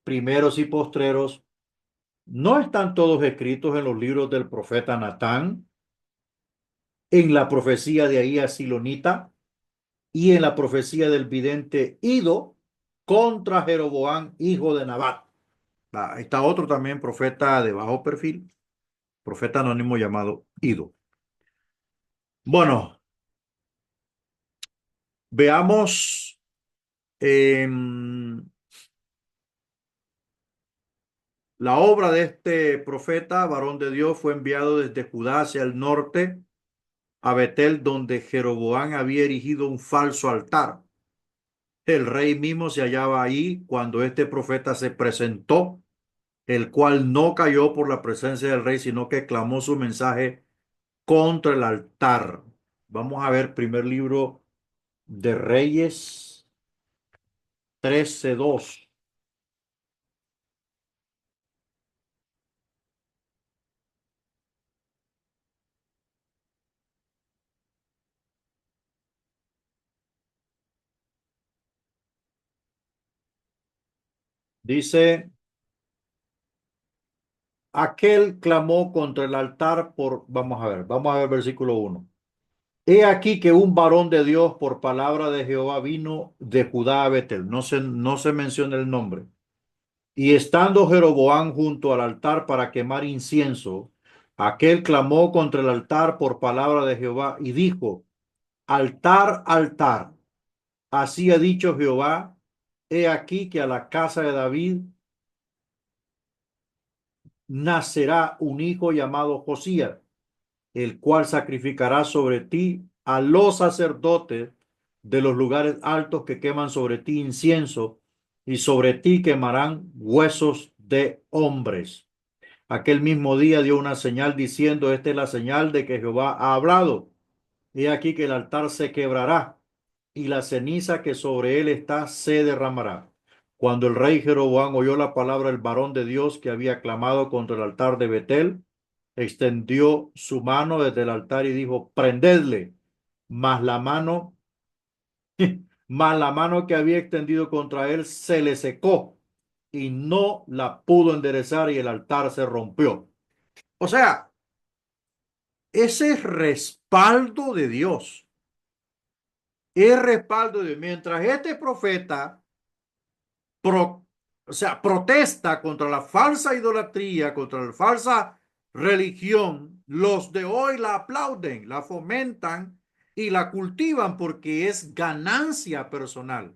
primeros y postreros, ¿no están todos escritos en los libros del profeta Natán, en la profecía de Ahías Silonita y en la profecía del vidente Ido contra Jeroboam, hijo de Nabat? Ahí está otro también profeta de bajo perfil, profeta anónimo llamado Ido. Bueno, veamos. La obra de este profeta, varón de Dios, fue enviado desde Judá hacia el norte a Betel, donde Jeroboam había erigido un falso altar. El rey mismo se hallaba ahí cuando este profeta se presentó, el cual no cayó por la presencia del rey, sino que clamó su mensaje contra el altar. Vamos a ver primer libro de Reyes 13:2. Dice: aquel clamó contra el altar por, vamos a ver versículo 1. He aquí que un varón de Dios por palabra de Jehová vino de Judá a Betel. No se menciona el nombre. Y estando Jeroboam junto al altar para quemar incienso, aquel clamó contra el altar por palabra de Jehová y dijo: altar, altar, así ha dicho Jehová, he aquí que a la casa de David nacerá un hijo llamado Josías, el cual sacrificará sobre ti a los sacerdotes de los lugares altos que queman sobre ti incienso, y sobre ti quemarán huesos de hombres. Aquel mismo día dio una señal diciendo: esta es la señal de que Jehová ha hablado. He aquí que el altar se quebrará y la ceniza que sobre él está se derramará. Cuando el rey Jeroboam oyó la palabra del varón de Dios que había clamado contra el altar de Betel, extendió su mano desde el altar y dijo: prendedle. Mas la mano, mas la mano que había extendido contra él se le secó y no la pudo enderezar, y el altar se rompió. O sea, ese es respaldo de Dios. Es respaldo de Dios. Mientras este profeta pro- protesta contra la falsa idolatría, contra la falsa religión, los de hoy la aplauden, la fomentan y la cultivan porque es ganancia personal.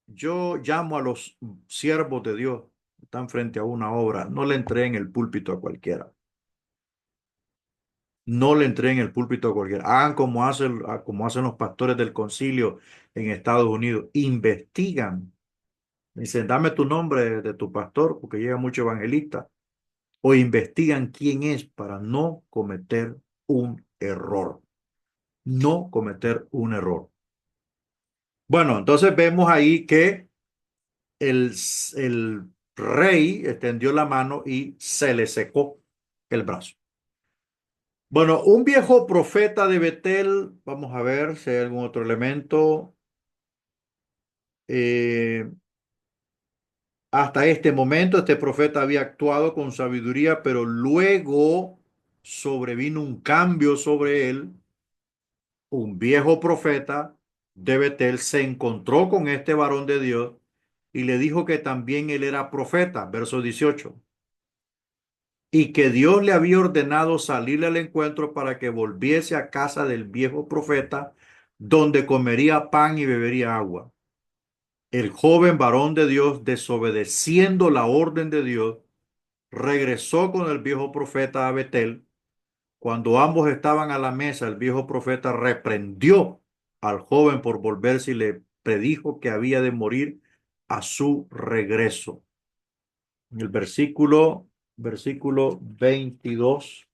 Yo llamo a los siervos de Dios que están frente a una obra, no le entreguen el púlpito a cualquiera. No le entreguen el púlpito a cualquiera. Hagan como hacen los pastores del concilio en Estados Unidos. Investigan. Dicen: dame tu nombre de tu pastor, porque llega mucho evangelista. O investigan quién es para no cometer un error. No cometer un error. Bueno, entonces vemos ahí que el, rey extendió la mano y se le secó el brazo. Bueno, un viejo profeta de Betel, vamos a ver si hay algún otro elemento. Eh, Hasta este momento, este profeta había actuado con sabiduría, pero luego sobrevino un cambio sobre él. Un viejo profeta de Betel se encontró con este varón de Dios y le dijo que también él era profeta, verso 18, y que Dios le había ordenado salirle al encuentro para que volviese a casa del viejo profeta, donde comería pan y bebería agua. El joven varón de Dios, desobedeciendo la orden de Dios, regresó con el viejo profeta a Betel. Cuando ambos estaban a la mesa, el viejo profeta reprendió al joven por volverse y le predijo que había de morir a su regreso. En el versículo 22,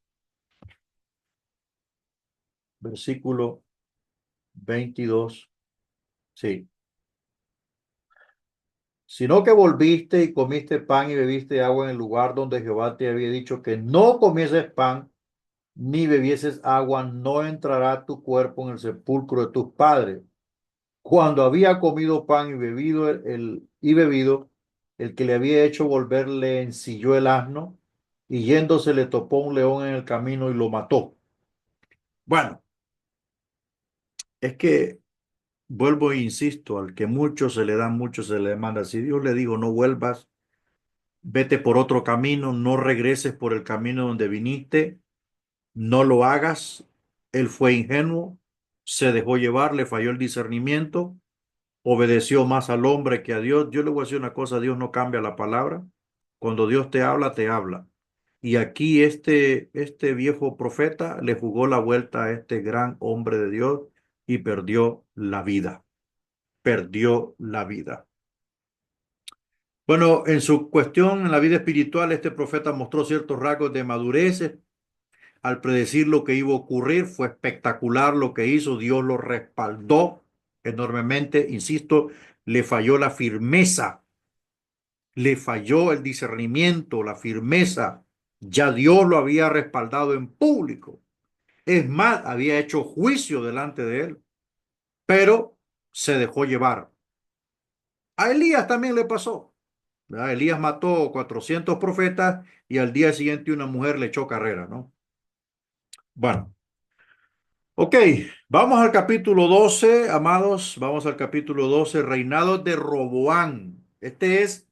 versículo 22, sí. Sino que volviste y comiste pan y bebiste agua en el lugar donde Jehová te había dicho que no comieses pan ni bebieses agua, no entrará tu cuerpo en el sepulcro de tus padres. Cuando había comido pan y bebido el que le había hecho volver le ensilló el asno y yéndose le topó un león en el camino y lo mató. Bueno, es que vuelvo e insisto, al que mucho se le da, mucho se le demanda. Si Dios le dijo no vuelvas, vete por otro camino, no regreses por el camino donde viniste, no lo hagas. Él fue ingenuo, se dejó llevar, le falló el discernimiento, obedeció más al hombre que a Dios. Yo le voy a decir una cosa, Dios no cambia la palabra. Cuando Dios te habla, te habla. Y aquí este viejo profeta le jugó la vuelta a este gran hombre de Dios y perdió la vida. Perdió la vida. Bueno, en su cuestión en la vida espiritual, este profeta mostró ciertos rasgos de madurez al predecir lo que iba a ocurrir. Fue espectacular lo que hizo. Dios lo respaldó enormemente. Insisto, le falló la firmeza, le falló el discernimiento, la firmeza. Ya Dios lo había respaldado en público. Es más, había hecho juicio delante de él, pero se dejó llevar. A Elías también le pasó, ¿verdad? Elías mató 400 profetas y al día siguiente una mujer le echó carrera, ¿no? Bueno, ok, vamos al capítulo 12, amados, vamos al capítulo 12, reinado de Roboán. Esto es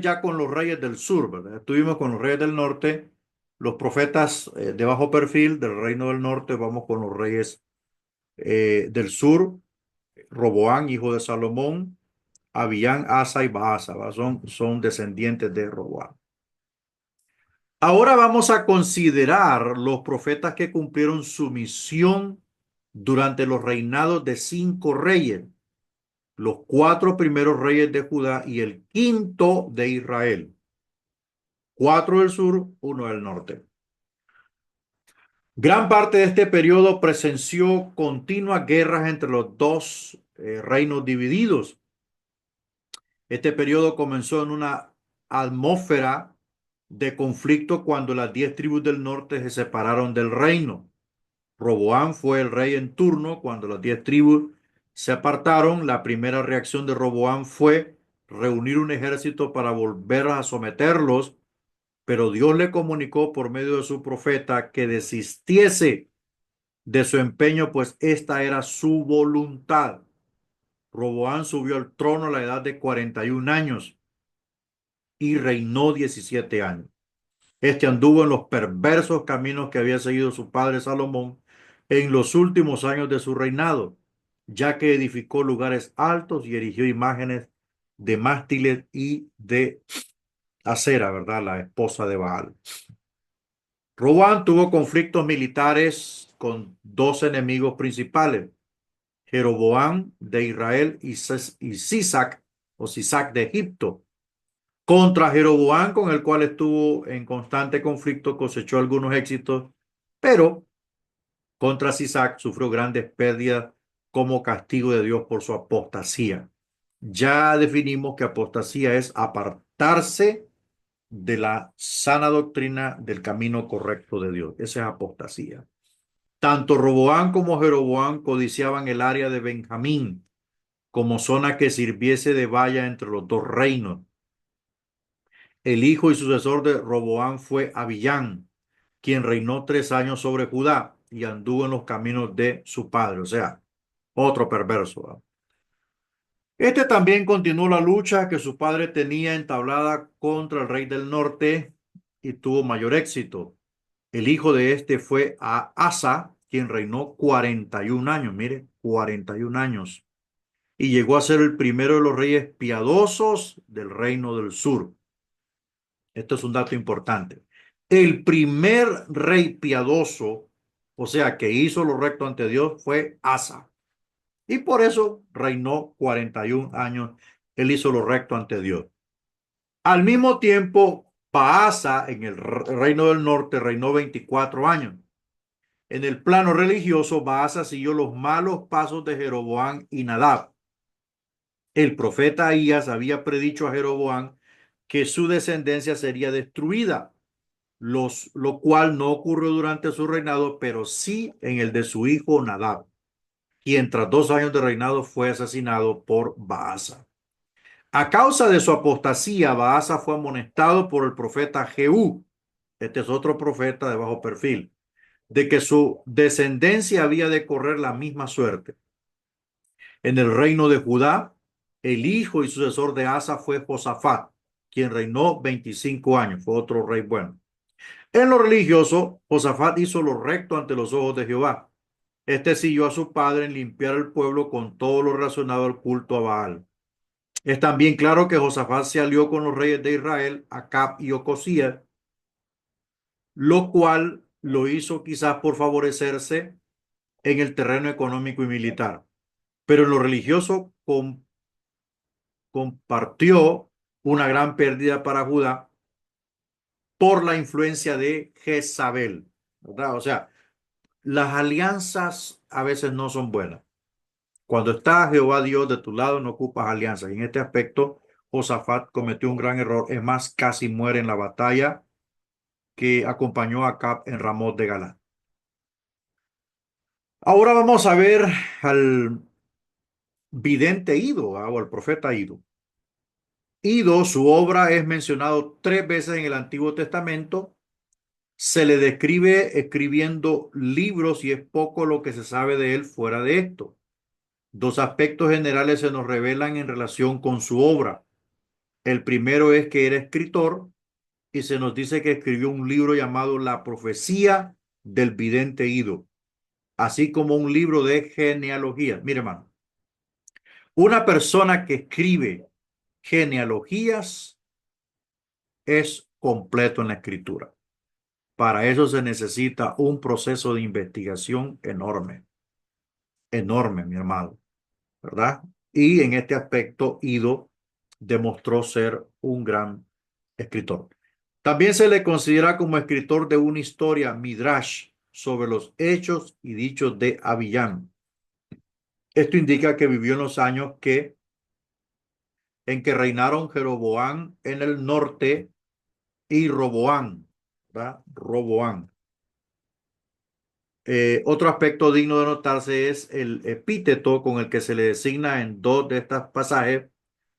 ya con los reyes del sur, ¿verdad? Estuvimos con los reyes del norte, los profetas de bajo perfil del reino del norte, vamos con los reyes del sur, Roboán, hijo de Salomón, Abiyán, Asa y Baasa, ¿verdad? Son descendientes de Roboán. Ahora vamos a considerar los profetas que cumplieron su misión durante los reinados de 5 reyes, los 4 primeros reyes de Judá y el quinto de Israel. 4 del sur, 1 del norte. Gran parte de este periodo presenció continuas guerras entre los dos reinos divididos. Este periodo comenzó en una atmósfera de conflicto cuando las 10 tribus del norte se separaron del reino. Roboán fue el rey en turno cuando las 10 tribus se apartaron. La primera reacción de Roboán fue reunir un ejército para volver a someterlos, pero Dios le comunicó por medio de su profeta que desistiese de su empeño, pues esta era su voluntad. Roboán subió al trono a la edad de 41 años y reinó 17 años. Este anduvo en los perversos caminos que había seguido su padre Salomón en los últimos años de su reinado, ya que edificó lugares altos y erigió imágenes de mástiles y de Acera, ¿verdad? La esposa de Baal. Roboam tuvo conflictos militares con dos enemigos principales, Jeroboam de Israel y Sisac o Sisac de Egipto. Contra Jeroboam, con el cual estuvo en constante conflicto, cosechó algunos éxitos, pero contra Sisac sufrió grandes pérdidas como castigo de Dios por su apostasía. Ya definimos que apostasía es apartarse de la sana doctrina del camino correcto de Dios. Esa es apostasía. Tanto Roboam como Jeroboam codiciaban el área de Benjamín como zona que sirviese de valla entre los dos reinos. El hijo y sucesor de Roboam fue Abiyán, quien reinó 3 años sobre Judá y anduvo en los caminos de su padre, o sea, otro perverso. ¿Verdad? Este también continuó la lucha que su padre tenía entablada contra el rey del norte y tuvo mayor éxito. El hijo de este fue a Asa, quien reinó 41 años, mire, 41 años, y llegó a ser el primero de los reyes piadosos del reino del sur. Esto es un dato importante. El primer rey piadoso, o sea, que hizo lo recto ante Dios, fue Asa. Y por eso reinó 41 años. Él hizo lo recto ante Dios. Al mismo tiempo, Baasa en el reino del norte reinó 24 años. En el plano religioso, Baasa siguió los malos pasos de Jeroboam y Nadab. El profeta Ahías había predicho a Jeroboam que su descendencia sería destruida, lo cual no ocurrió durante su reinado, pero sí en el de su hijo Nadab, quien tras 2 años de reinado fue asesinado por Baasa. A causa de su apostasía, Baasa fue amonestado por el profeta Jehú, este es otro profeta de bajo perfil, de que su descendencia había de correr la misma suerte. En el reino de Judá, el hijo y sucesor de Asa fue Josafat, quien reinó 25 años, fue otro rey bueno. En lo religioso, Josafat hizo lo recto ante los ojos de Jehová. Este siguió a su padre en limpiar el pueblo con todo lo relacionado al culto a Baal. Es también claro que Josafat se alió con los reyes de Israel, Acab y Ocosías, lo cual lo hizo quizás por favorecerse en el terreno económico y militar. Pero en lo religioso compartió una gran pérdida para Judá por la influencia de Jezabel, ¿verdad? O sea, las alianzas a veces no son buenas. Cuando está Jehová Dios de tu lado, no ocupas alianzas. Y en este aspecto, Josafat cometió un gran error. Es más, casi muere en la batalla que acompañó a Acab en Ramot de Galad. Ahora vamos a ver al vidente Ido, o al profeta Ido. Ido, su obra es mencionado 3 veces en el Antiguo Testamento. Se le describe escribiendo libros y es poco lo que se sabe de él fuera de esto. 2 aspectos generales se nos revelan en relación con su obra. El primero es que era escritor y se nos dice que escribió un libro llamado La Profecía del Vidente Ido, así como un libro de genealogía. Mire, hermano, una persona que escribe genealogías es completo en la escritura. Para eso se necesita un proceso de investigación enorme, enorme, mi hermano, ¿verdad? Y en este aspecto, Ido demostró ser un gran escritor. También se le considera como escritor de una historia, Midrash, sobre los hechos y dichos de Abiyán. Esto indica que vivió en los años en que reinaron Jeroboam en el norte y Roboam, ¿verdad? Roboam. Otro aspecto digno de notarse es el epíteto con el que se le designa en 2 de estos pasajes,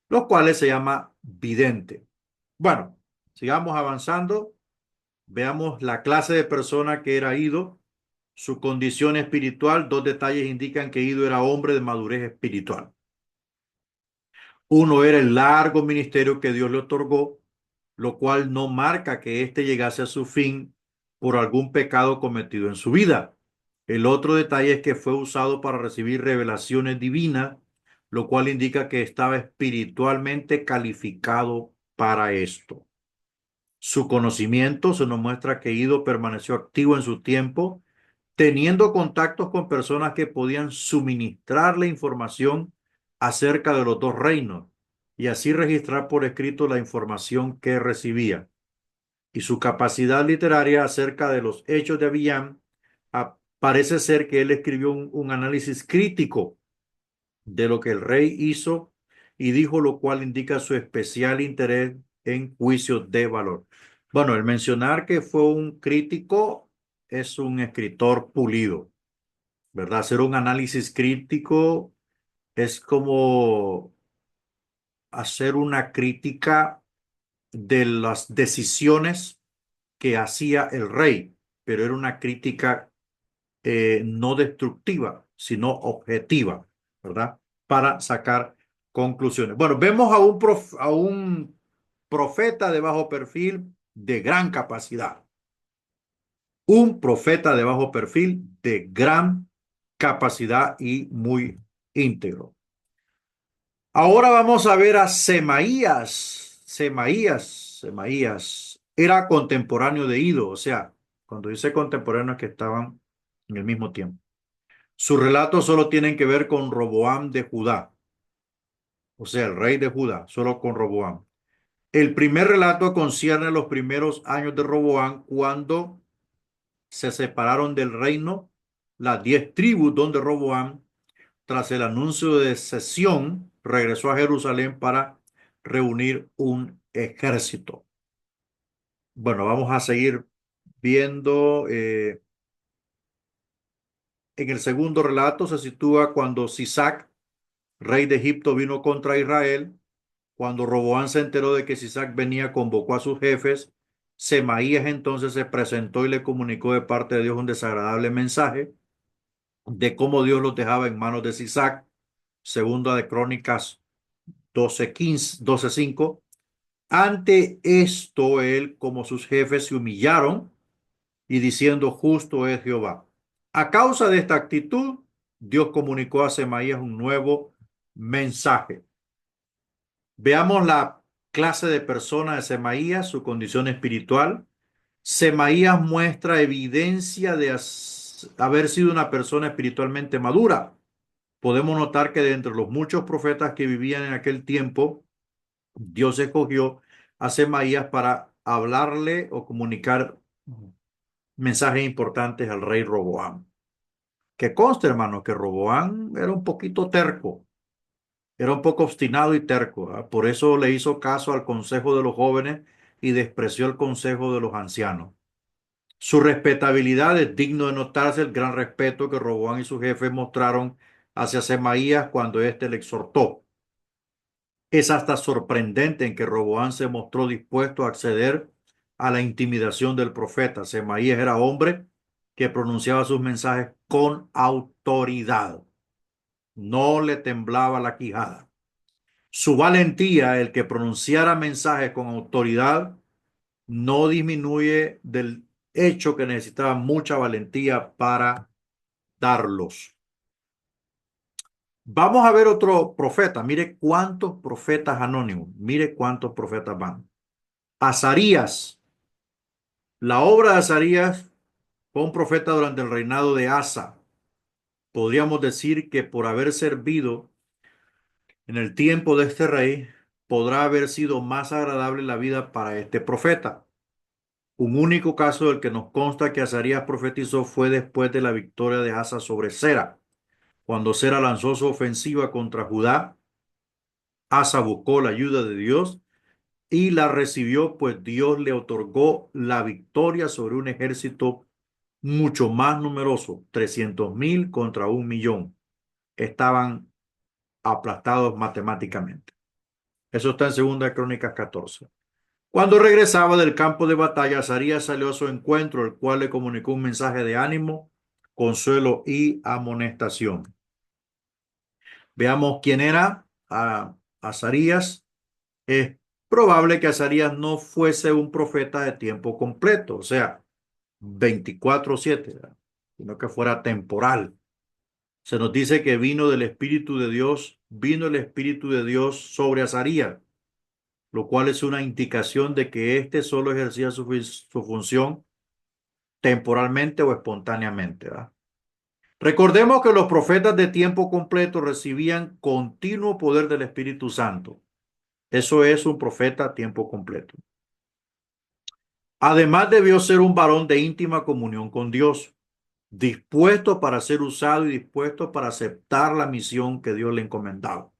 los cuales se llama vidente. Bueno, sigamos avanzando. Veamos la clase de persona que era Ido, su condición espiritual. 2 detalles indican que Ido era hombre de madurez espiritual. Uno era el largo ministerio que Dios le otorgó, lo cual no marca que éste llegase a su fin por algún pecado cometido en su vida. El otro detalle es que fue usado para recibir revelaciones divinas, lo cual indica que estaba espiritualmente calificado para esto. Su conocimiento se nos muestra que Ido permaneció activo en su tiempo, teniendo contactos con personas que podían suministrarle información acerca de los dos reinos y así registrar por escrito la información que recibía. Y su capacidad literaria acerca de los hechos de Abiyán, parece ser que él escribió un análisis crítico de lo que el rey hizo y dijo, lo cual indica su especial interés en juicios de valor. Bueno, el mencionar que fue un crítico es un escritor pulido, ¿verdad? Hacer un análisis crítico es como hacer una crítica de las decisiones que hacía el rey, pero era una crítica no destructiva, sino objetiva, ¿verdad? Para sacar conclusiones. Bueno, vemos a un profeta de bajo perfil de gran capacidad. Un profeta de bajo perfil de gran capacidad y muy íntegro. Ahora vamos a ver a Semaías. Semaías era contemporáneo de Ido, o sea, cuando dice contemporáneo es que estaban en el mismo tiempo. Sus relatos solo tienen que ver con Roboam de Judá, o sea, el rey de Judá, solo con Roboam. El primer relato concierne los primeros años de Roboam, cuando se separaron del reino las 10 tribus, donde Roboam, tras el anuncio de secesión, regresó a Jerusalén para reunir un ejército. Bueno, vamos a seguir viendo. En el segundo relato se sitúa cuando Sisac, rey de Egipto, vino contra Israel. Cuando Roboam se enteró de que Sisac venía, convocó a sus jefes. Semaías entonces se presentó y le comunicó de parte de Dios un desagradable mensaje de cómo Dios los dejaba en manos de Sisac. Segunda de Crónicas 12:5. Ante esto, él como sus jefes se humillaron y diciendo: justo es Jehová. A causa de esta actitud, Dios comunicó a Semaías un nuevo mensaje. Veamos la clase de persona de Semaías, su condición espiritual. Semaías muestra evidencia de haber sido una persona espiritualmente madura. Podemos notar que de entre los muchos profetas que vivían en aquel tiempo, Dios escogió a Semaías para hablarle o comunicar mensajes importantes al rey Roboam. Que conste, hermano, que Roboam era un poquito terco, era un poco obstinado y terco, ¿verdad? Por eso le hizo caso al consejo de los jóvenes y despreció el consejo de los ancianos. Su respetabilidad es digno de notarse el gran respeto que Roboam y sus jefes mostraron hacia Semaías cuando éste le exhortó. Es hasta sorprendente en que Roboam se mostró dispuesto a acceder a la intimidación del profeta. Semaías era hombre que pronunciaba sus mensajes con autoridad. No le temblaba la quijada. Su valentía, el que pronunciara mensajes con autoridad, no disminuye del hecho que necesitaba mucha valentía para darlos. Vamos a ver otro profeta. Mire cuántos profetas anónimos. Mire cuántos profetas van. Azarías. La obra de Azarías fue un profeta durante el reinado de Asa. Podríamos decir que por haber servido en el tiempo de este rey, podrá haber sido más agradable la vida para este profeta. Un único caso del que nos consta que Azarías profetizó fue después de la victoria de Asa sobre Sera. Cuando Sera lanzó su ofensiva contra Judá, Asa buscó la ayuda de Dios y la recibió, pues Dios le otorgó la victoria sobre un ejército mucho más numeroso, 300,000 contra 1,000,000. Estaban aplastados matemáticamente. Eso está en Segunda Crónicas 14. Cuando regresaba del campo de batalla, Azarías salió a su encuentro, el cual le comunicó un mensaje de ánimo, consuelo y amonestación. Veamos quién era Azarías. Es probable que Azarías no fuese un profeta de tiempo completo, o sea, 24/7, ¿verdad? Sino que fuera temporal. Se nos dice que vino del Espíritu de Dios, vino el Espíritu de Dios sobre Azarías, lo cual es una indicación de que éste solo ejercía su función temporalmente o espontáneamente, ¿verdad? Recordemos que los profetas de tiempo completo recibían continuo poder del Espíritu Santo. Eso es un profeta a tiempo completo. Además, debió ser un varón de íntima comunión con Dios, dispuesto para ser usado y dispuesto para aceptar la misión que Dios le encomendaba.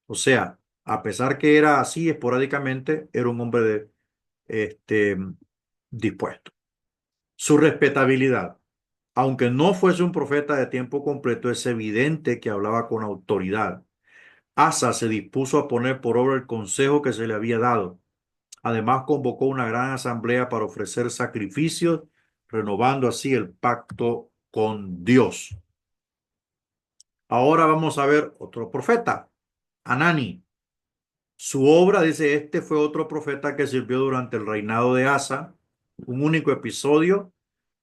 O sea, A pesar que era así esporádicamente, era un hombre este, dispuesto. Su respetabilidad. Aunque no fuese un profeta de tiempo completo, es evidente que hablaba con autoridad. Asa se dispuso a poner por obra el consejo que se le había dado. Además, convocó una gran asamblea para ofrecer sacrificios, renovando así el pacto con Dios. Ahora vamos a ver otro profeta, Anani. Su obra, dice, este fue otro profeta que sirvió durante el reinado de Asa. Un único episodio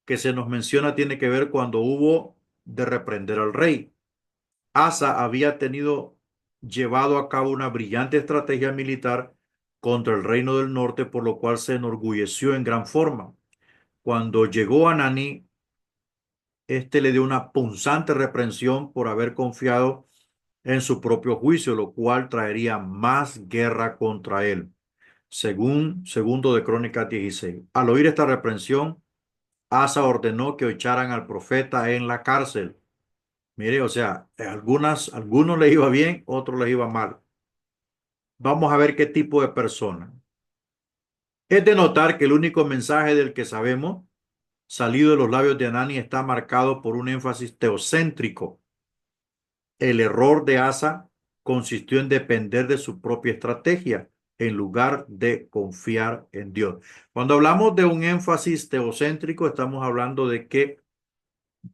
que se nos menciona tiene que ver cuando hubo de reprender al rey. Asa había llevado a cabo una brillante estrategia militar contra el reino del norte, por lo cual se enorgulleció en gran forma. Cuando llegó Ananí, este le dio una punzante reprensión por haber confiado en su propio juicio, lo cual traería más guerra contra él. Según segundo de Crónicas 16. Al oír esta reprensión, Asa ordenó que echaran al profeta en la cárcel. Mire, o sea, algunos les iba bien, otros les iba mal. Vamos a ver qué tipo de persona. Es de notar que el único mensaje del que sabemos, salido de los labios de Anani, está marcado por un énfasis teocéntrico. El error de Asa consistió en depender de su propia estrategia en lugar de confiar en Dios. Cuando hablamos de un énfasis teocéntrico, estamos hablando de que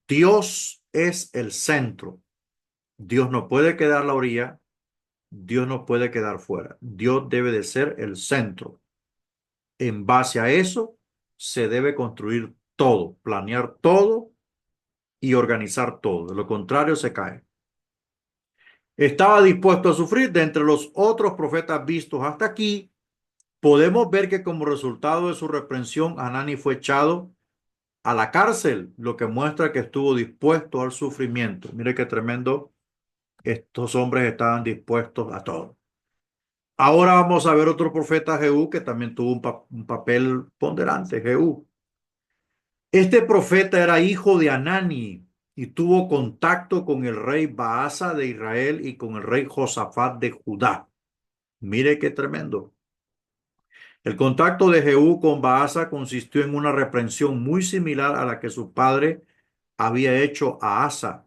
Dios es el centro. Dios no puede quedar a la orilla, Dios no puede quedar fuera. Dios debe de ser el centro. En base a eso, se debe construir todo, planear todo y organizar todo. De lo contrario, se cae. Estaba dispuesto a sufrir. De entre los otros profetas vistos hasta aquí, podemos ver que como resultado de su reprensión, Hanani fue echado a la cárcel, lo que muestra que estuvo dispuesto al sufrimiento. Mire qué tremendo. Estos hombres estaban dispuestos a todo. Ahora vamos a ver otro profeta, Jehú, que también tuvo un papel ponderante, Jehú. Este profeta era hijo de Anani y tuvo contacto con el rey Baasa de Israel y con el rey Josafat de Judá. Mire qué tremendo. El contacto de Jehú con Baasa consistió en una reprensión muy similar a la que su padre había hecho a Asa.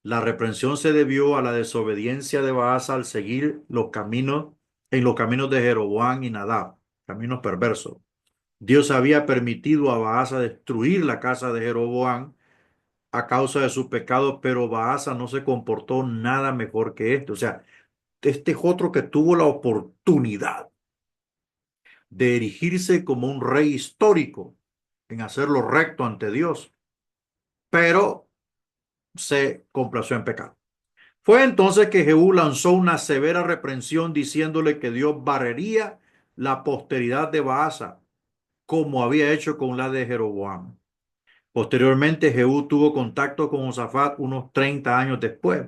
La reprensión se debió a la desobediencia de Baasa al seguir en los caminos de Jeroboam y Nadab, caminos perversos. Dios había permitido a Baasa destruir la casa de Jeroboam a causa de su pecado, pero Baasa no se comportó nada mejor que este. O sea, este es otro que tuvo la oportunidad de erigirse como un rey histórico, en hacer lo recto ante Dios, pero se complació en pecado. Fue entonces que Jehú lanzó una severa reprensión diciéndole que Dios barrería la posteridad de Baasa, como había hecho con la de Jeroboam. Posteriormente, Jehú tuvo contacto con Josafat unos 30 años después.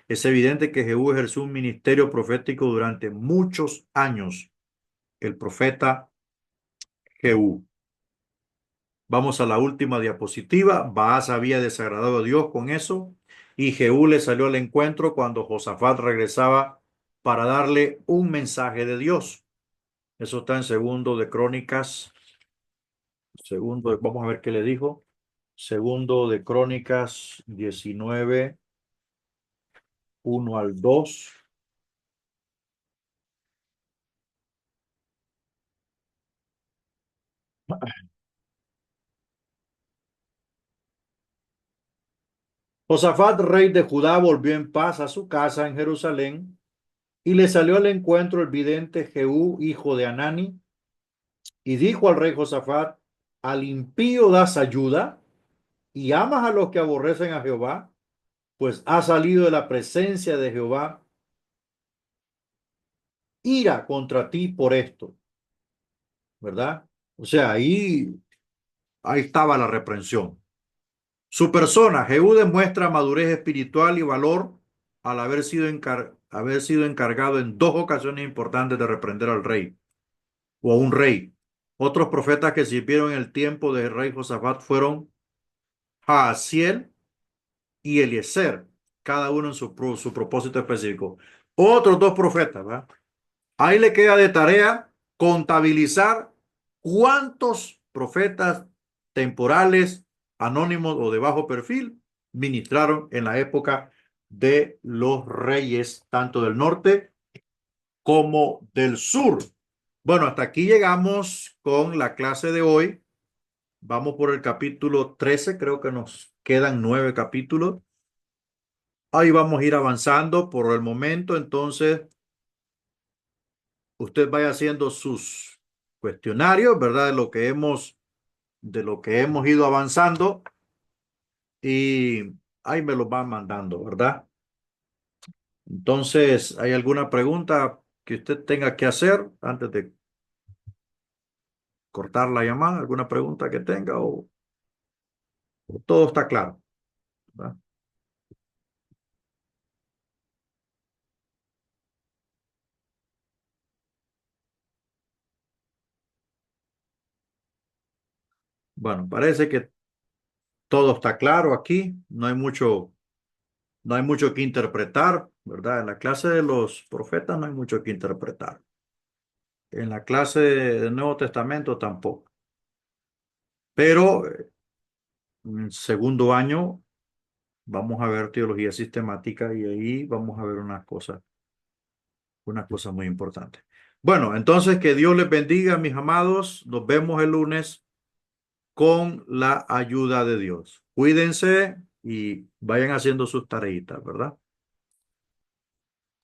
Es evidente que Jehú ejerció un ministerio profético durante muchos años. El profeta Jehú. Vamos a la última diapositiva. Baasa había desagradado a Dios con eso y Jehú le salió al encuentro cuando Josafat regresaba para darle un mensaje de Dios. Eso está en segundo de Crónicas. Vamos a ver qué le dijo. Segundo de Crónicas 19, 1 al 2. Josafat, rey de Judá, volvió en paz a su casa en Jerusalén y le salió al encuentro el vidente Jehú, hijo de Anani, y dijo al rey Josafat: al impío das ayuda y amas a los que aborrecen a Jehová, pues ha salido de la presencia de Jehová ira contra ti por esto, ¿verdad? O sea, ahí estaba la reprensión. Su persona, Jehú, demuestra madurez espiritual y valor al haber sido encargado en dos ocasiones importantes de reprender al rey o a un rey. Otros profetas que sirvieron en el tiempo del rey Josafat fueron Jaasiel y Eliezer, cada uno en su propósito específico. Otros dos profetas, ¿verdad? Ahí le queda de tarea contabilizar cuántos profetas temporales, anónimos o de bajo perfil ministraron en la época de los reyes, tanto del norte como del sur. Bueno, hasta aquí llegamos con la clase de hoy. Vamos por el capítulo 13, creo que nos quedan 9 capítulos. Ahí vamos a ir avanzando por el momento, entonces usted vaya haciendo sus cuestionarios, ¿verdad? De lo que hemos ido avanzando y ahí me los van mandando, ¿verdad? Entonces, ¿hay alguna pregunta que usted tenga que hacer antes de cortar la llamada? ¿Alguna pregunta que tenga o todo está claro? ¿Verdad? Bueno, parece que todo está claro aquí, no hay mucho que interpretar, ¿verdad? En la clase de los profetas no hay mucho que interpretar. En la clase del Nuevo Testamento tampoco. Pero en el segundo año vamos a ver teología sistemática y ahí vamos a ver unas cosas muy importantes. Bueno, entonces que Dios les bendiga, mis amados. Nos vemos el lunes con la ayuda de Dios. Cuídense y vayan haciendo sus tareitas, ¿verdad?